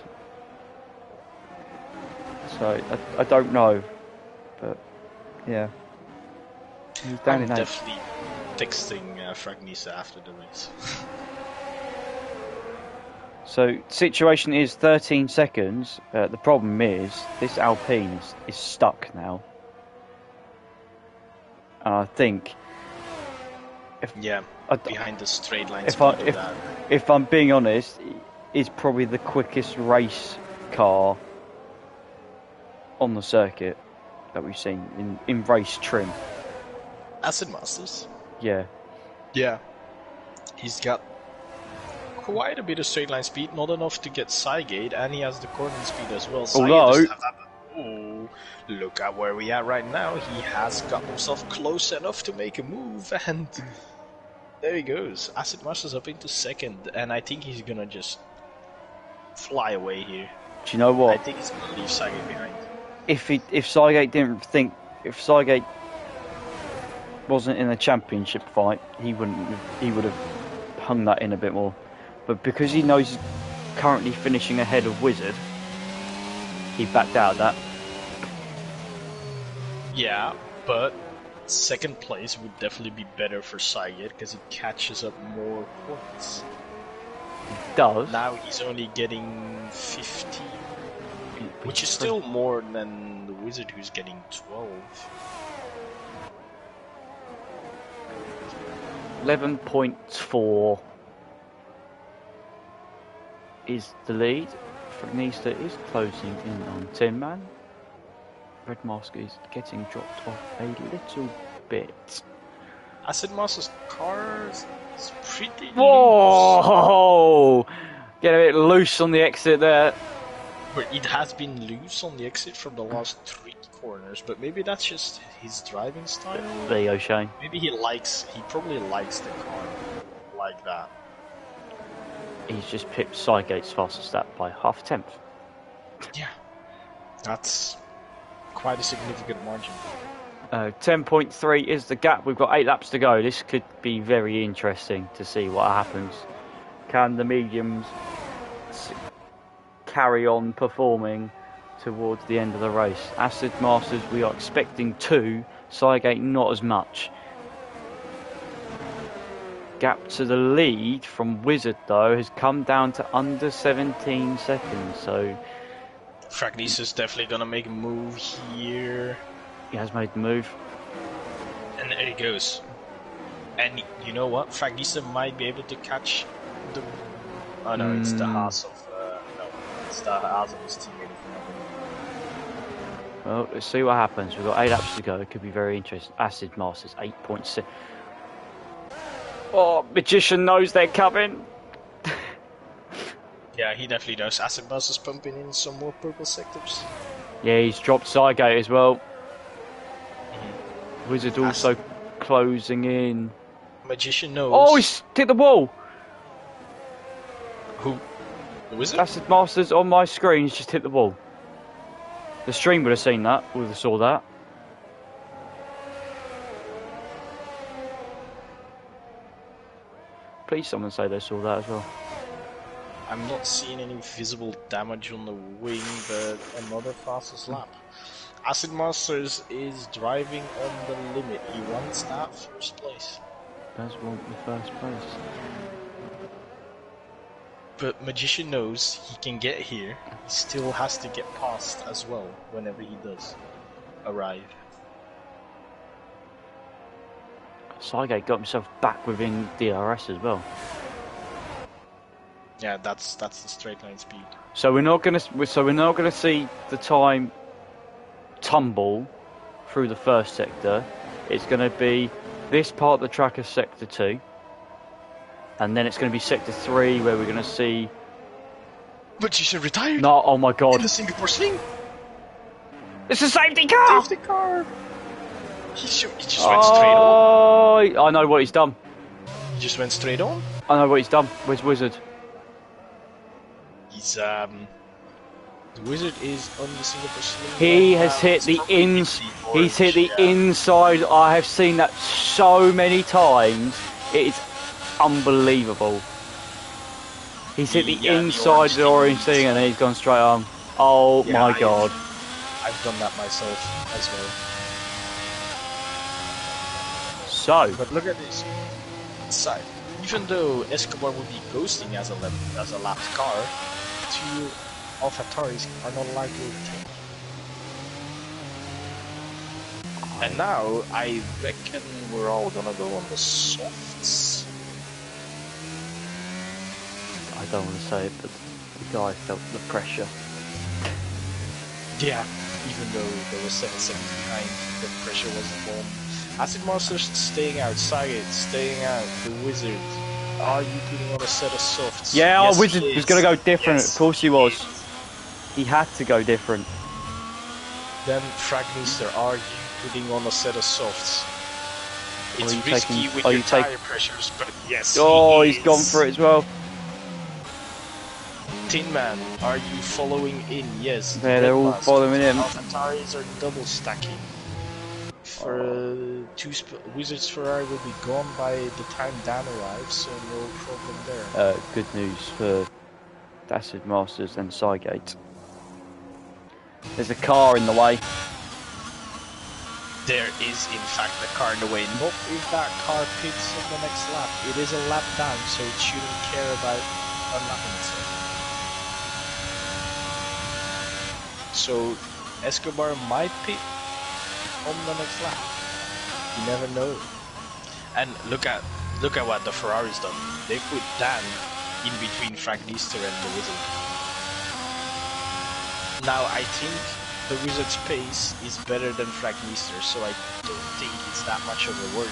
So I don't know. But yeah, he's down I'm definitely texting Fragniste after the race. So situation is 13 seconds. The problem is this Alpine is stuck now. And I think behind the straight line. If I'm being honest, it's probably the quickest race car on the circuit that we've seen in race trim. Acid Masters? Yeah. Yeah. He's got quite a bit of straight line speed, not enough to get Cygate, and he has the corner speed as well. Look at where we are right now. He has got himself close enough to make a move, and there he goes. Acid Masters up into second, and I think he's gonna just fly away here. Do you know what? I think he's gonna leave Cygate behind. If Cygate wasn't in a championship fight, he would have hung that in a bit more. But because he knows he's currently finishing ahead of Wizard, he backed out of that. Yeah, but second place would definitely be better for Cygate because he catches up more points. He does. Now he's only getting 50. Which is still more than the Wizard, who's getting 12. 11.4 is the lead. Fragniste is closing in on 10 man. Red Mask is getting dropped off a little bit. Acid Master's car is pretty loose. Whoa! Get a bit loose on the exit there. But it has been loose on the exit from the last 3 corners, but maybe that's just his driving style. There you go, Shane. Maybe he probably likes the car like that. He's just pipped Sidegate's fastest lap by half a tenth. Yeah, that's quite a significant margin. 10.3 is the gap. We've got 8 laps to go. This could be very interesting to see what happens. Can the mediums carry on performing towards the end of the race? Acid Masters, we are expecting 2. Cygate, not as much. Gap to the lead from Wizard, though, has come down to under 17 seconds. So Fragnista's definitely gonna make a move here. he has made the move. And there he goes. And you know what? Fragnista might be able to catch the... Oh no, it's the Haas of... no, it's the Haas of his teammate. Well, let's see what happens. We've got 8 laps to go. It could be very interesting. Acid Masters, 8.6. Oh, Magician knows they're coming. Yeah, he definitely does. Acid Masters pumping in some more purple sectors. Yeah, he's dropped Cygate as well. Wizard also closing in. Magician knows. Oh, he's hit the wall. Who? The Wizard? Acid Masters on my screen. He's just hit the wall. The stream would have seen that. Would have saw that. Please, someone say they saw that as well. I'm not seeing any visible damage on the wing, but another fastest lap. Acid Masters is driving on the limit. He wants that first place. Does want the first place. But Magician knows he can get here. He still has to get past as well whenever he does arrive. Cygate got himself back within DRS as well. Yeah, that's the straight line speed. So we're not gonna see the time tumble through the first sector. It's going to be this part of the track as sector 2, and then it's going to be sector 3 where we're going to see. Magician retired. No, oh my god! In the Singapore swing. It's a safety car. Safety car. He just went straight on. I know what he's done. He just went straight on. I know what he's done. Where's Wizard? He's the Wizard is on the Singapore swing. He has hit the He's hit the inside. I have seen that so many times. It is unbelievable. He's hit the inside of the orange thing and he's gone straight on. Oh my god. I've done that myself as well. So, but look at this. So, even though Escobar would be ghosting as a lapped car, 2 AlphaTauris are not allowed to overtake. And now, I reckon we're all gonna go on the softs. I don't want to say it, but the guy felt the pressure. Yeah, even though there was 7 seconds behind, the pressure wasn't on. Acid Monster's staying out, Saget staying out, the Wizard. Are you putting on a set of softs? Yeah, yes, our Wizard was going to go different, yes, of course he was. He had to go different. Then Fragnister, are you putting on a set of softs? It's risky taking, with your tire pressures, but yes, oh, he's gone for it as well. Tin Man, are you following in? Yes. Yeah, they're all following him. AlphaTauris are double stacking. For Wizards Ferrari will be gone by the time Dan arrives, so no problem there. Good news for Acid Masters and Cygate. There's a car in the way. There is in fact a car in the way. Not if that car pits on the next lap. It is a lap down, so it shouldn't care about unlapping itself. So Escobar might pit on the next lap. You never know. And look at what the Ferrari's done. They put Dan in between Fragnister and the Wizard. Now I think the Wizard's pace is better than Fragnister, so I don't think it's that much of a worry.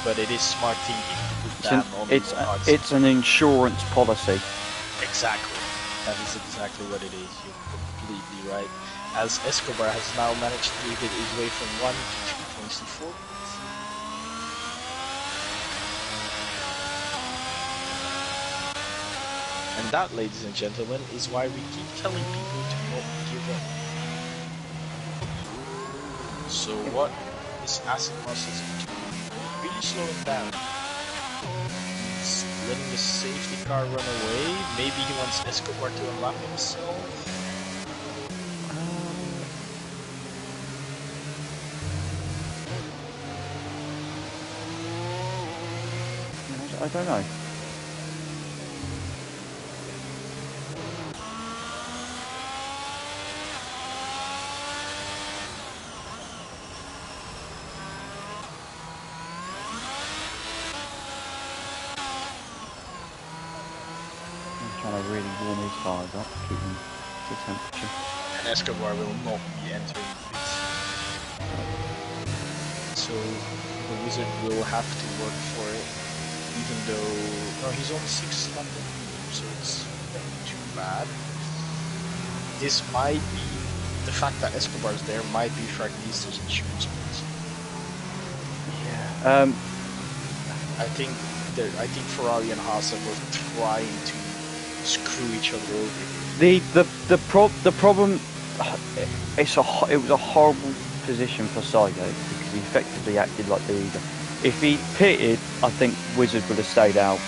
but it is smart thinking to put Dan on the hard seat. It's an insurance policy. Exactly. That is exactly what it is. You're completely right. As Escobar has now managed to get his way from 1 to 2 points to 4 points. And that, ladies and gentlemen, is why we keep telling people to not give up. So what is Acid Muscles doing? Really slowing down. He's letting the safety car run away. Maybe he wants Escobar to unlock himself. I don't know. Trying to really warm his tires up, keep them to temperature. And Escobar will not be entering pits. So the Wizard will have to work for it, even though he's on 6 lap, so it's not too bad. This might be the fact that Escobar's there might be Fragnista's insurance points. Yeah. I think Ferrari and Haas are both trying to screw each other over. The problem, it was a horrible position for Saigate because he effectively acted like the leader. If he pitted, I think Wizard would have stayed out.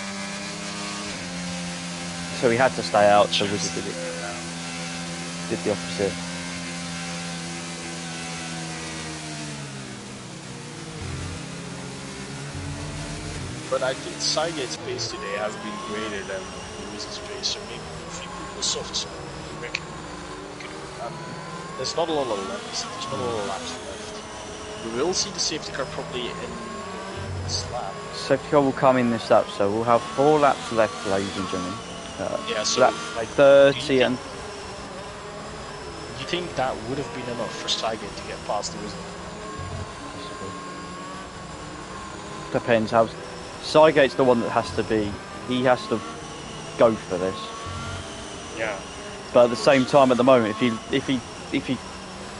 So he had to stay out, so Wizard did the opposite. But I think Saigate's pace today has been greater than Wizard's pace, so maybe if you put the soft spot, I reckon there's not a lot of laps. There's not a lot of laps left. We will see the safety car probably in this lap. Safety car will come in this lap, so we'll have 4 laps left, ladies and gentlemen. Yeah, so lap like 30 and. You think that would have been enough for Saigate to get past the Wizard? Depends how. Saigate's the one that has to be. He has to go for this. Yeah. But at the same time, at the moment, if he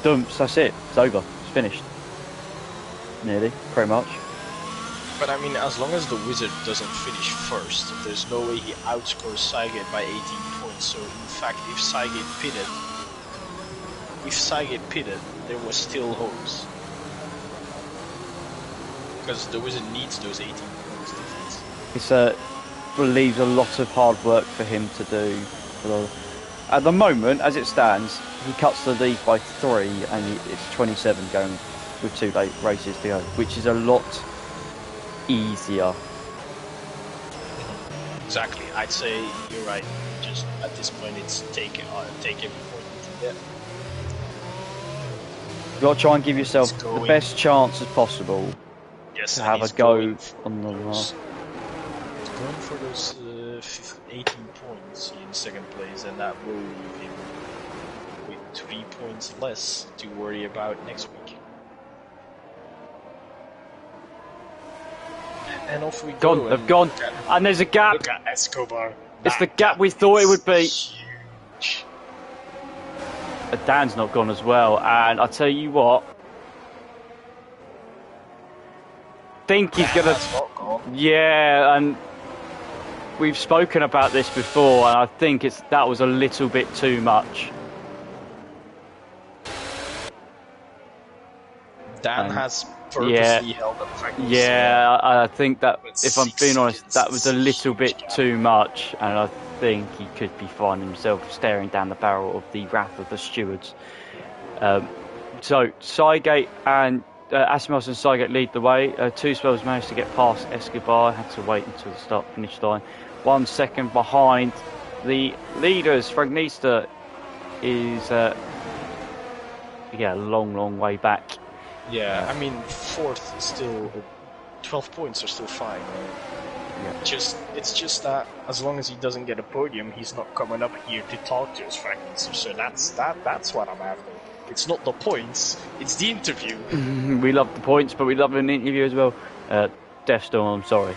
dumps, that's it. It's over. It's finished. Nearly, pretty much. But I mean, as long as the Wizard doesn't finish first, there's no way he outscores Saigate by 18 points. So in fact, if Saigate pitted, there was still hopes. Because the Wizard needs those 18 points difference. It's leaves a lot of hard work for him to do. At the moment, as it stands, he cuts the lead by 3, and it's 27 going with 2 late races to go, which is a lot easier. Exactly. I'd say you're right. Just at this point, it's take every point you can get. You've got to try and give yourself the best chance as possible. Yes, to have a go on the last. He's going for those 18 points in second place, and that will leave him with 3 points less to worry about next week. And off we go. They've gone, and there's a gap. Look at Escobar. It's the gap we thought it would be. Huge. Dan's not gone as well, and I tell you what. Think he's gonna. Yeah, and we've spoken about this before, and I think that was a little bit too much. Dan has purposely held up practice. Yeah, I think that, if I'm being honest, that was a little bit too much, and I think he could be finding himself staring down the barrel of the wrath of the stewards. So Saigate and Asmus and Saigate lead the way. 2 spells managed to get past Escobar, had to wait until the start-finish line. 1 second behind the leaders. Fragnista is a long way back. Yeah, I mean, 4th is still 12 points are still fine. Yeah. It's just that as long as he doesn't get a podium, he's not coming up here to talk to us, Fragnista. So that's what I'm after. It's not the points, it's the interview. We love the points, but we love an interview as well. Deathstorm, I'm sorry.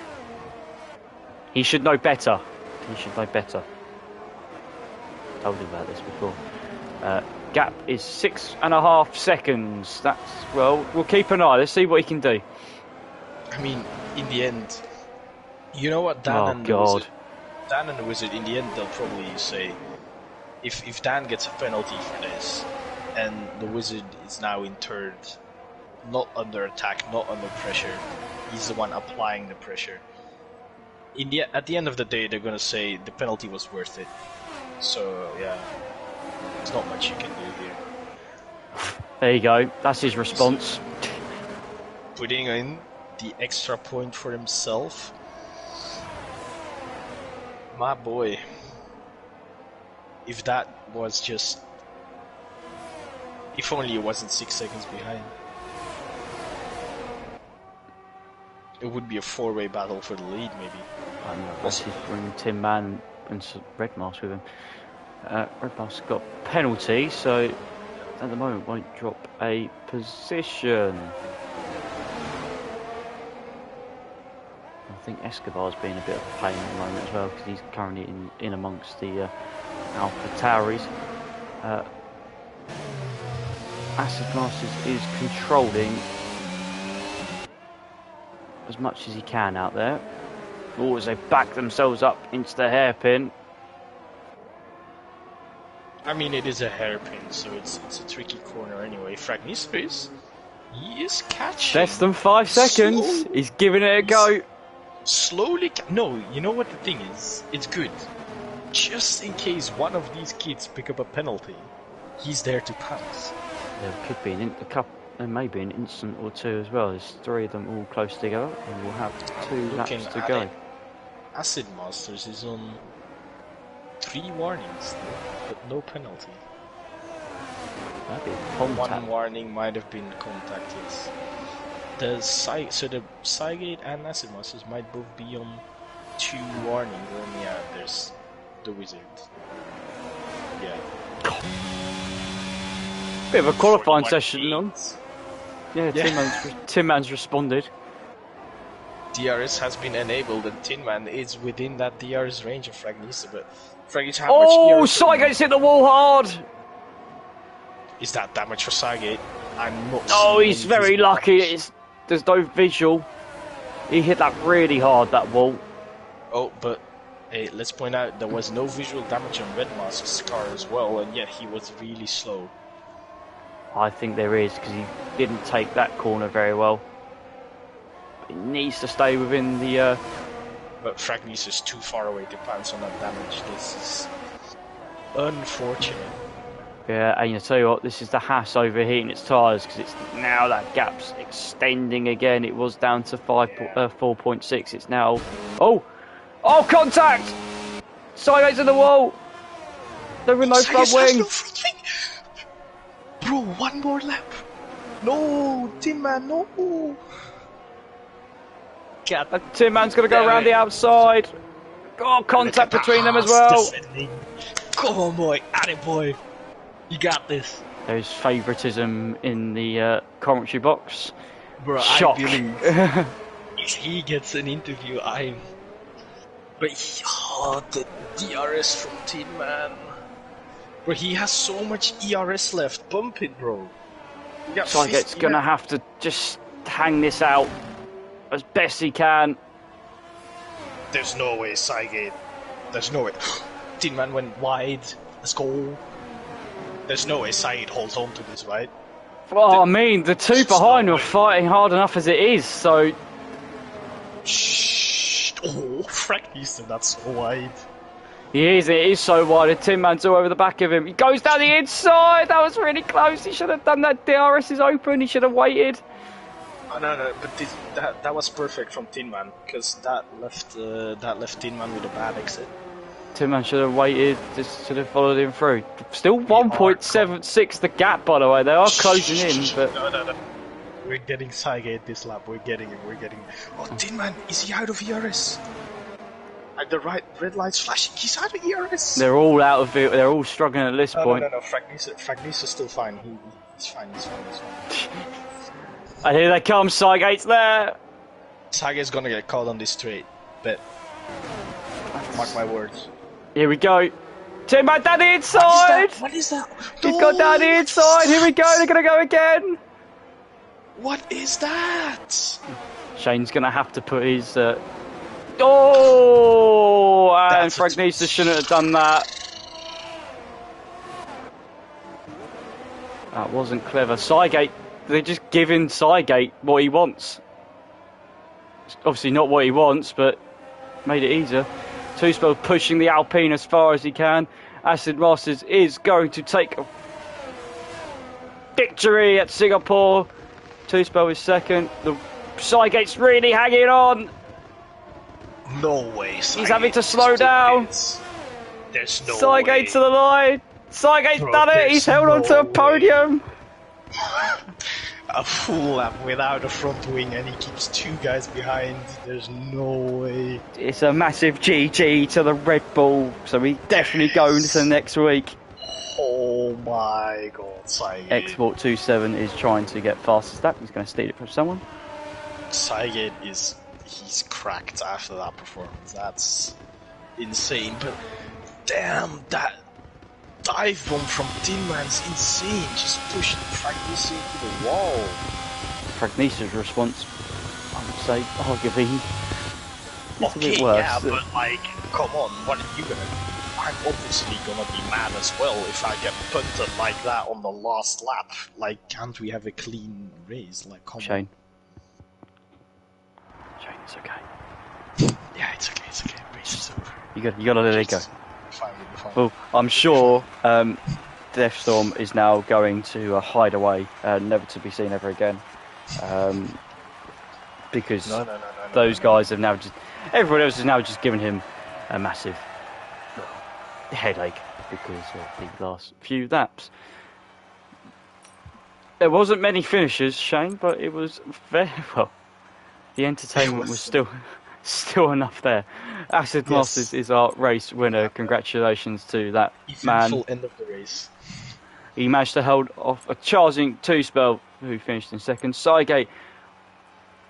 He should know better. He should know better. Told you about this before. Gap is 6.5 seconds. That's, well, we'll keep an eye. Let's see what he can do. I mean, in the end, you know what Dan and the Wizard, in the end, they'll probably say, if Dan gets a penalty for this, and the Wizard is now in third, not under attack, not under pressure, he's the one applying the pressure. At the end of the day, they're gonna say the penalty was worth it. So yeah, there's not much you can do here. There you go. That's his response. Putting in the extra point for himself. My boy. If that was just... If only it wasn't 6 seconds behind. It would be a 4-way battle for the lead, maybe. I know, that's his bring Tin Man and Red Mask with him. Red Mask got penalty, so at the moment won't drop a position. I think Escobar's been a bit of a pain at the moment as well, because he's currently in amongst the Alpha Tauris. Acid Masters is controlling as much as he can out there. Oh, as they back themselves up into the hairpin. I mean, it is a hairpin, so it's a tricky corner anyway. Fragnispis, he is catching. Less than 5 seconds. He's giving it a go. Slowly. No, you know what the thing is? It's good. Just in case one of these kids pick up a penalty, he's there to pounce. There could be there may be an instant or two as well. There's 3 of them all close together, and we'll have 2 laps to go. Acid Masters is on 3 warnings, but no penalty. That'd be contact. 1 warning might have been contact, yes. The Cygate and Acid Masters might both be on 2 warnings, and yeah, there's the Wizard. Yeah. Bit of a qualifying session on. Yeah, Tin Man's responded. DRS has been enabled, and Tin Man is within that DRS range of Fragnisa, but Fragnisa, how much DRS? Cygate's hit the wall hard! Is that damage for Cygate? I'm not. Oh, he's very lucky. There's no visual. He hit that really hard, that wall. Oh, but hey, let's point out there was no visual damage on Red Mask's car as well, and yet he was really slow. I think there is, because he didn't take that corner very well. He needs to stay within the... But Fragnis is too far away to pounce on that damage. This is unfortunate. Yeah, and I tell you what, this is the Haas overheating its tyres, because it's now that gap's extending again. It was down to 4.6. It's now... Oh, contact! Cygate's in the wall! There was no front wing. Bro, 1 more lap. No, Tin Man, no. Tin Man's going to go around the outside. Oh, contact between them as well. Defending. Come on, boy. Attaboy. You got this. There's favouritism in the commentary box. Bro, shock. I believe if he gets an interview, But the DRS from Tin Man. Bro, he has so much ERS left. Bump it, bro. Cygate's going to have to just hang this out as best he can. There's no way, Cygate. There's no way. Tin Man went wide. Let's go. There's no way Cygate holds on to this, right? Well, I mean, the 2 behind are fighting hard enough as it is, so... Shh. Oh, Fragnister, that's so wide. It is so wide. The Tin Man's all over the back of him. He goes down the inside. That was really close. He should have done that. DRS is open. He should have waited. Oh, no, but that was perfect from Tin Man, because that left Tin Man with a bad exit. Tin Man should have waited. Just should have followed him through. Still 1.76 the gap, by the way. They are closing in, but no. We're getting Cygate this lap. We're getting him. Oh, Tin Man, is he out of ERS? At the red light's flashing. He's out of ERS. They're all out of it. They're all struggling at this point. No. Fragnisa's still fine. He's fine. And here they come. Cygate's there. Saga's gonna get caught on this straight. Bet. Mark my words. Here we go. Tim-Man down the inside! What is that? He's got down the inside. Here we go. They're going to go again. What is that? Shane's going to have to put his... and Fragnisa shouldn't have done that. That wasn't clever. Cygate, they're just giving Cygate what he wants. It's obviously not what he wants, but made it easier. Two-Spell pushing the Alpine as far as he can. Acid Masters is going to take a victory at Singapore. Two-Spell is second. The Cygate's really hanging on. No way. He's having to slow down. There's no Cygate way. to the line. Cygate's done it. He's held on to a podium. A full lap without a front wing, and he keeps 2 guys behind. There's no way. It's a massive GG to the Red Bull. So we definitely go into next week. Oh my god, Cygate. Export 27 is trying to get fastest lap. He's going to steal it from someone. Cygate he's cracked after that performance. That's insane. But damn, that dive bomb from Tin-Man's insane. Just pushed Fragnisa into the wall. Fragnisa's response, I would say, arguably, a bit worse. Yeah, but like, come on, what are you gonna... I'm obviously gonna be mad as well if I get punted like that on the last lap. Like, can't we have a clean race? Like, come Shane. on. Shane, it's okay. Yeah, it's okay, Race is over. You gotta let it go. Fine. Well, I'm sure Deathstorm is now going to hide away, never to be seen ever again. Because those guys have now just... Everyone else has now just given him a massive headache because of the last few laps. There wasn't many finishes, Shane, but it was very well. The entertainment was still enough there. Acid Masters is our race winner. Congratulations to that man. Eventful end of the race. He managed to hold off a charging Two-Spell who finished in second. Cygate,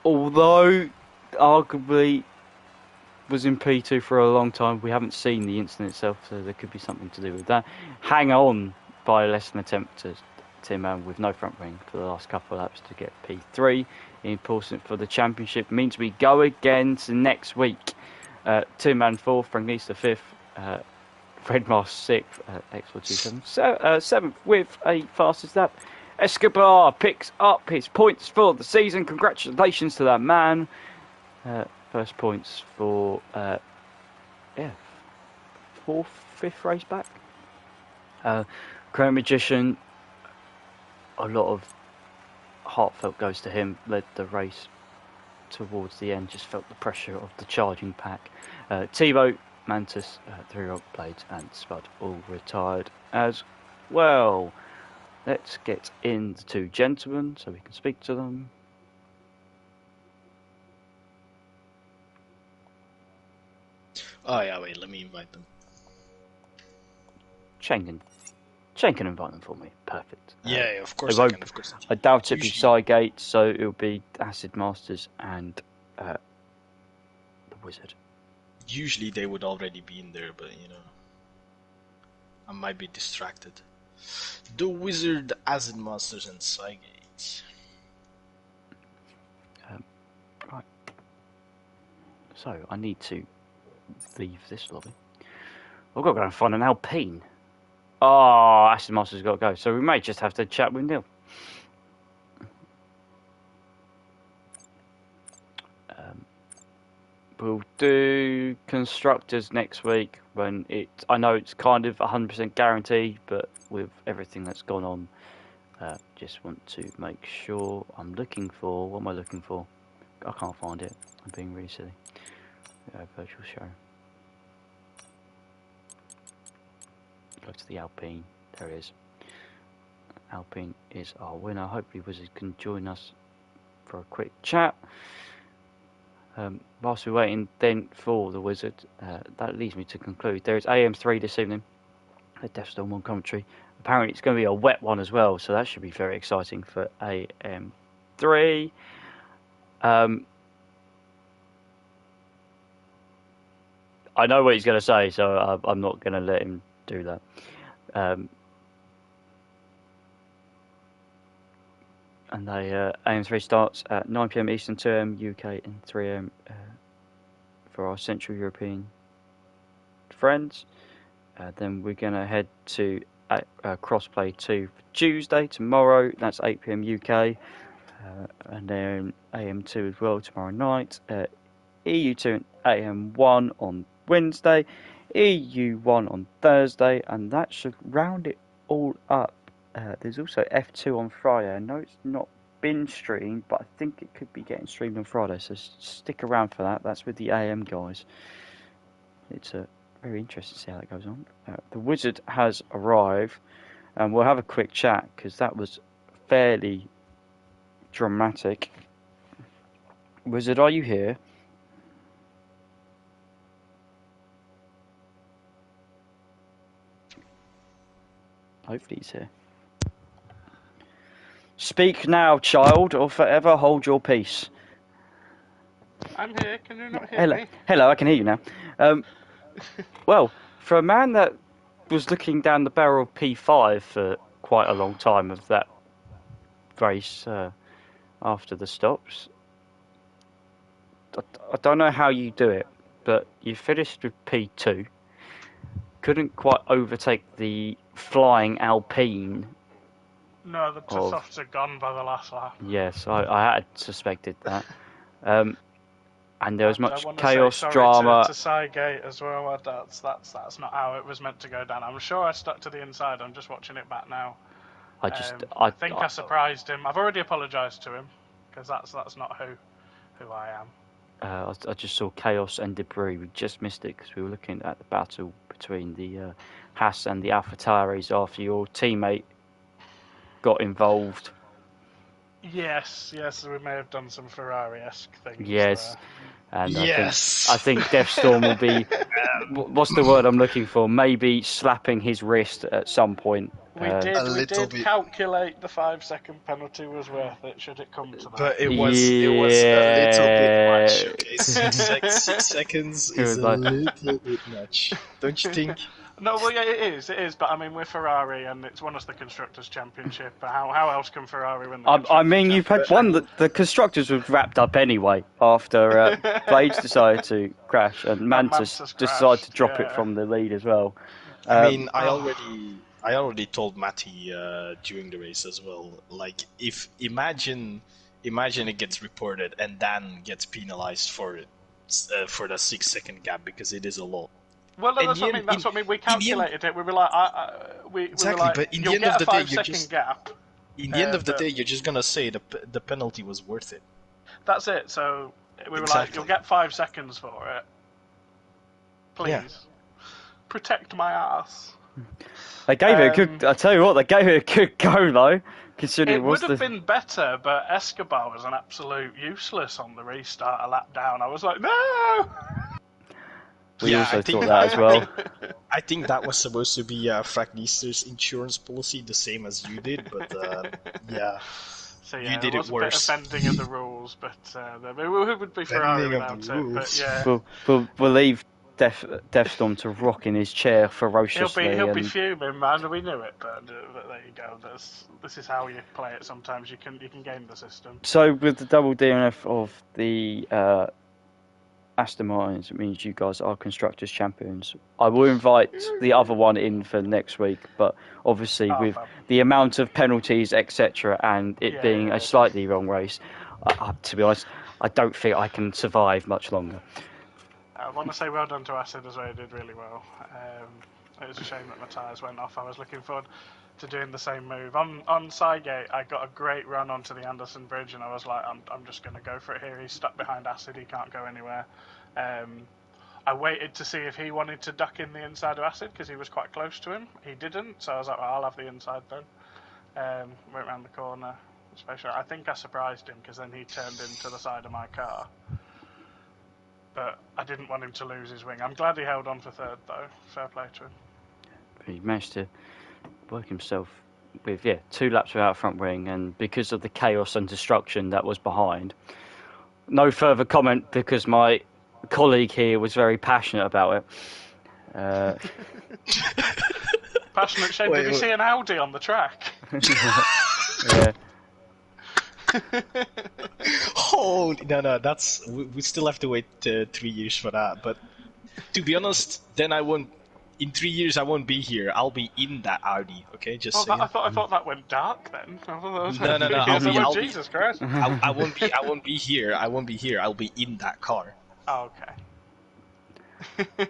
although arguably was in P2 for a long time, we haven't seen the incident itself, so there could be something to do with that. Hang on by less than attempt to Tin-Man with no front wing for the last couple of laps to get P3. Important for the championship. Means we go again to next week. Tin-Man 4th, Fragnisa 5th, Redmar 6th, X427 7th with a fastest lap. Escobar picks up his points for the season. Congratulations to that man. First points for 4th, 5th race back. Crown Magician, a lot of heartfelt goes to him. Led the race towards the end. Just felt the pressure of the charging pack. Tebow, Mantis, 3-Rock Blades and Spud all retired as well. Let's get in the 2 gentlemen so we can speak to them. Oh yeah, wait, let me invite them. Shane can invite them for me. Perfect. Yeah, of course I can. Of course. I doubt it'll be Cygate, so it'll be Acid Masters and the Wizard. Usually they would already be in there, but you know, I might be distracted. The Wizard, Acid Masters, and Cygate. Right. So I need to leave this lobby. I've got to go and find an Alpine. Oh, Acid Master's got to go, so we may just have to chat with Neil. We'll do constructors next week when I know it's kind of 100% guaranteed, but with everything that's gone on, just want to make sure I'm looking for. What am I looking for? I can't find it. I'm being really silly. Virtual show. Go to the Alpine. There it is. Alpine is our winner. Hopefully Wizard can join us for a quick chat. Whilst we're waiting then for the Wizard, that leads me to conclude. There is AM3 this evening. A Deathstorm on commentary. Apparently it's going to be a wet one as well, so that should be very exciting for AM3. I know what he's going to say, so I'm not going to let him do that. And AM3 starts at 9 PM Eastern, 2 AM UK, and 3 AM for our Central European friends. Then we're going to head to Crossplay 2 for Tuesday, tomorrow. That's 8 PM UK. And then AM2 as well tomorrow night. EU2 and AM1 on Wednesday. EU1 on Thursday. And that should round it all up. There's also F2 on Friday. I know it's not been streamed, but I think it could be getting streamed on Friday, so stick around for that. That's with the AM guys. It's very interesting to see how that goes on. The Wizard has arrived, and we'll have a quick chat, because that was fairly dramatic. Wizard, are you here? Hopefully he's here. Speak now, child, or forever hold your peace. I'm here. Can you not hear me? Hello, I can hear you now. Well, for a man that was looking down the barrel of P5 for quite a long time of that race after the stops, I don't know how you do it, but you finished with P2. Couldn't quite overtake the flying Alpine. No, the softs are gone by the last lap. Yes, I had suspected that. And there was much chaos, say sorry drama. To Cygate as well. That's not how it was meant to go down. I'm sure I stuck to the inside. I'm just watching it back now. I think I surprised him. I've already apologised to him, because that's not who I am. I just saw chaos and debris. We just missed it because we were looking at the battle between the Haas and the AlphaTauris after your teammate got involved. Yes, we may have done some Ferrari-esque things. Yes, and yes. I think Deathstorm will be. What's the word I'm looking for? Maybe slapping his wrist at some point. We did calculate the 5-second penalty was worth it, should it come to that. But it was a little bit much. Okay, 6 seconds is a little bit much, don't you think? No, well, yeah, it is. But I mean, we're Ferrari, and it's won us the Constructors' Championship. How else can Ferrari win the Constructors' I mean, you've had one that the Constructors was wrapped up anyway after Blades decided to crash and Mantis decided to drop it from the lead as well. I mean, I already told Matty during the race as well. Like, if imagine it gets reported and Dan gets penalized for it for the 6-second gap, because it is a lot. Well, that's what I mean. We calculated it. We were like, but in the end of the day, you just gap. In the end of the day, you're just gonna say the penalty was worth it. That's it. So we were like, you'll get 5 seconds for it. Please protect my ass. They gave it a good. I tell you what, they gave it a good go though. Considering it would have been better, but Escobar was an absolute useless on the restart a lap down. I was like, no. We also thought that as well. I think that was supposed to be Fragnister's insurance policy, the same as you did, but So you did it worse. A bit of bending of the rules, but it would be Ferrari without it. But yeah, we'll leave Deathstorm to rock in his chair ferociously. He'll be fuming, man. We knew it, but there you go. This is how you play it. Sometimes you can game the system. So with the double DNF of the Aston Martins, it means you guys are Constructors' Champions. I will invite the other one in for next week, but obviously with the amount of penalties, etc., and it being a slightly wrong race, to be honest, I don't think I can survive much longer. I want to say well done to Acid as well. He did really well. It was a shame that my tyres went off. I was looking forward to doing the same move. On Cygate, I got a great run onto the Anderson Bridge, and I was like, I'm just going to go for it here. He's stuck behind Acid. He can't go anywhere. I waited to see if he wanted to duck in the inside of Acid, because he was quite close to him. He didn't, so I was like, well, I'll have the inside then. Went round the corner. I think I surprised him, because then he turned into the side of my car. But I didn't want him to lose his wing. I'm glad he held on for third, though. Fair play to him. He managed to work himself with 2 laps without front wing, and because of the chaos and destruction that was behind, no further comment, because my colleague here was very passionate about it. Passionate Shane, did you see an Audi on the track? Yeah. Oh no, that's we still have to wait 3 years for that. But to be honest, then I won't. In 3 years, I won't be here. I'll be in that Audi. Okay, just saying. I thought that went dark then. No. Jesus Christ. I won't be. I won't be here. I won't be here. I'll be in that car. Oh, okay.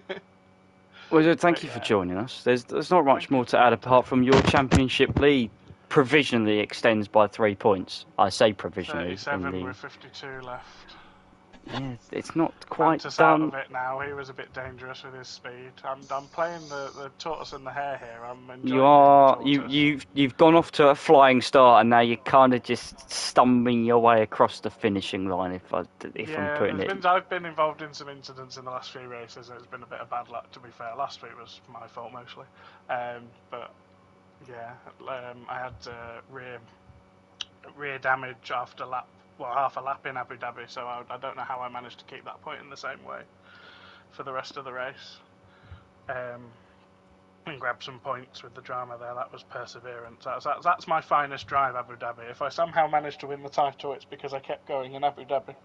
Well, thank you for joining us. There's not much more to add apart from your championship lead provisionally extends by 3 points. I say provisionally. 37 with 52 left. Yeah, it's not quite Mantis done. out of it now. He was a bit dangerous with his speed. I'm playing the tortoise and the hare here. I'm enjoying You've gone off to a flying start, and now you're kind of just stumbling your way across the finishing line. If I'm putting it. I've been involved in some incidents in the last few races. It's been a bit of bad luck, to be fair. Last week was my fault mostly, but yeah, I had rear damage after half a lap in Abu Dhabi, so I don't know how I managed to keep that point in the same way for the rest of the race. And grab some points with the drama there. That was perseverance. That's my finest drive, Abu Dhabi. If I somehow managed to win the title, it's because I kept going in Abu Dhabi.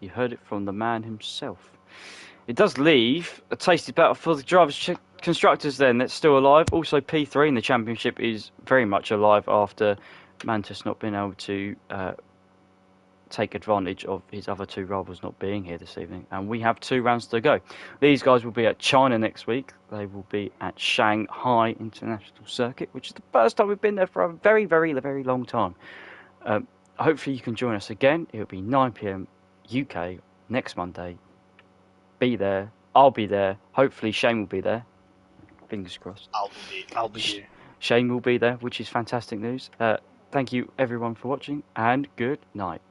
You heard it from the man himself. It does leave a tasty battle for the drivers' constructors then that's still alive. Also, P3 in the championship is very much alive after Mantis not being able to take advantage of his other two rivals not being here this evening. And we have 2 rounds to go. These guys will be at China next week. They will be at Shanghai International Circuit, which is the first time we've been there for a very, very, very long time. Hopefully you can join us again. It will be 9 p.m. UK next Monday. Be there. I'll be there. Hopefully Shane will be there. Fingers crossed. I'll be here. Shane will be there, which is fantastic news. Thank you everyone for watching, and good night.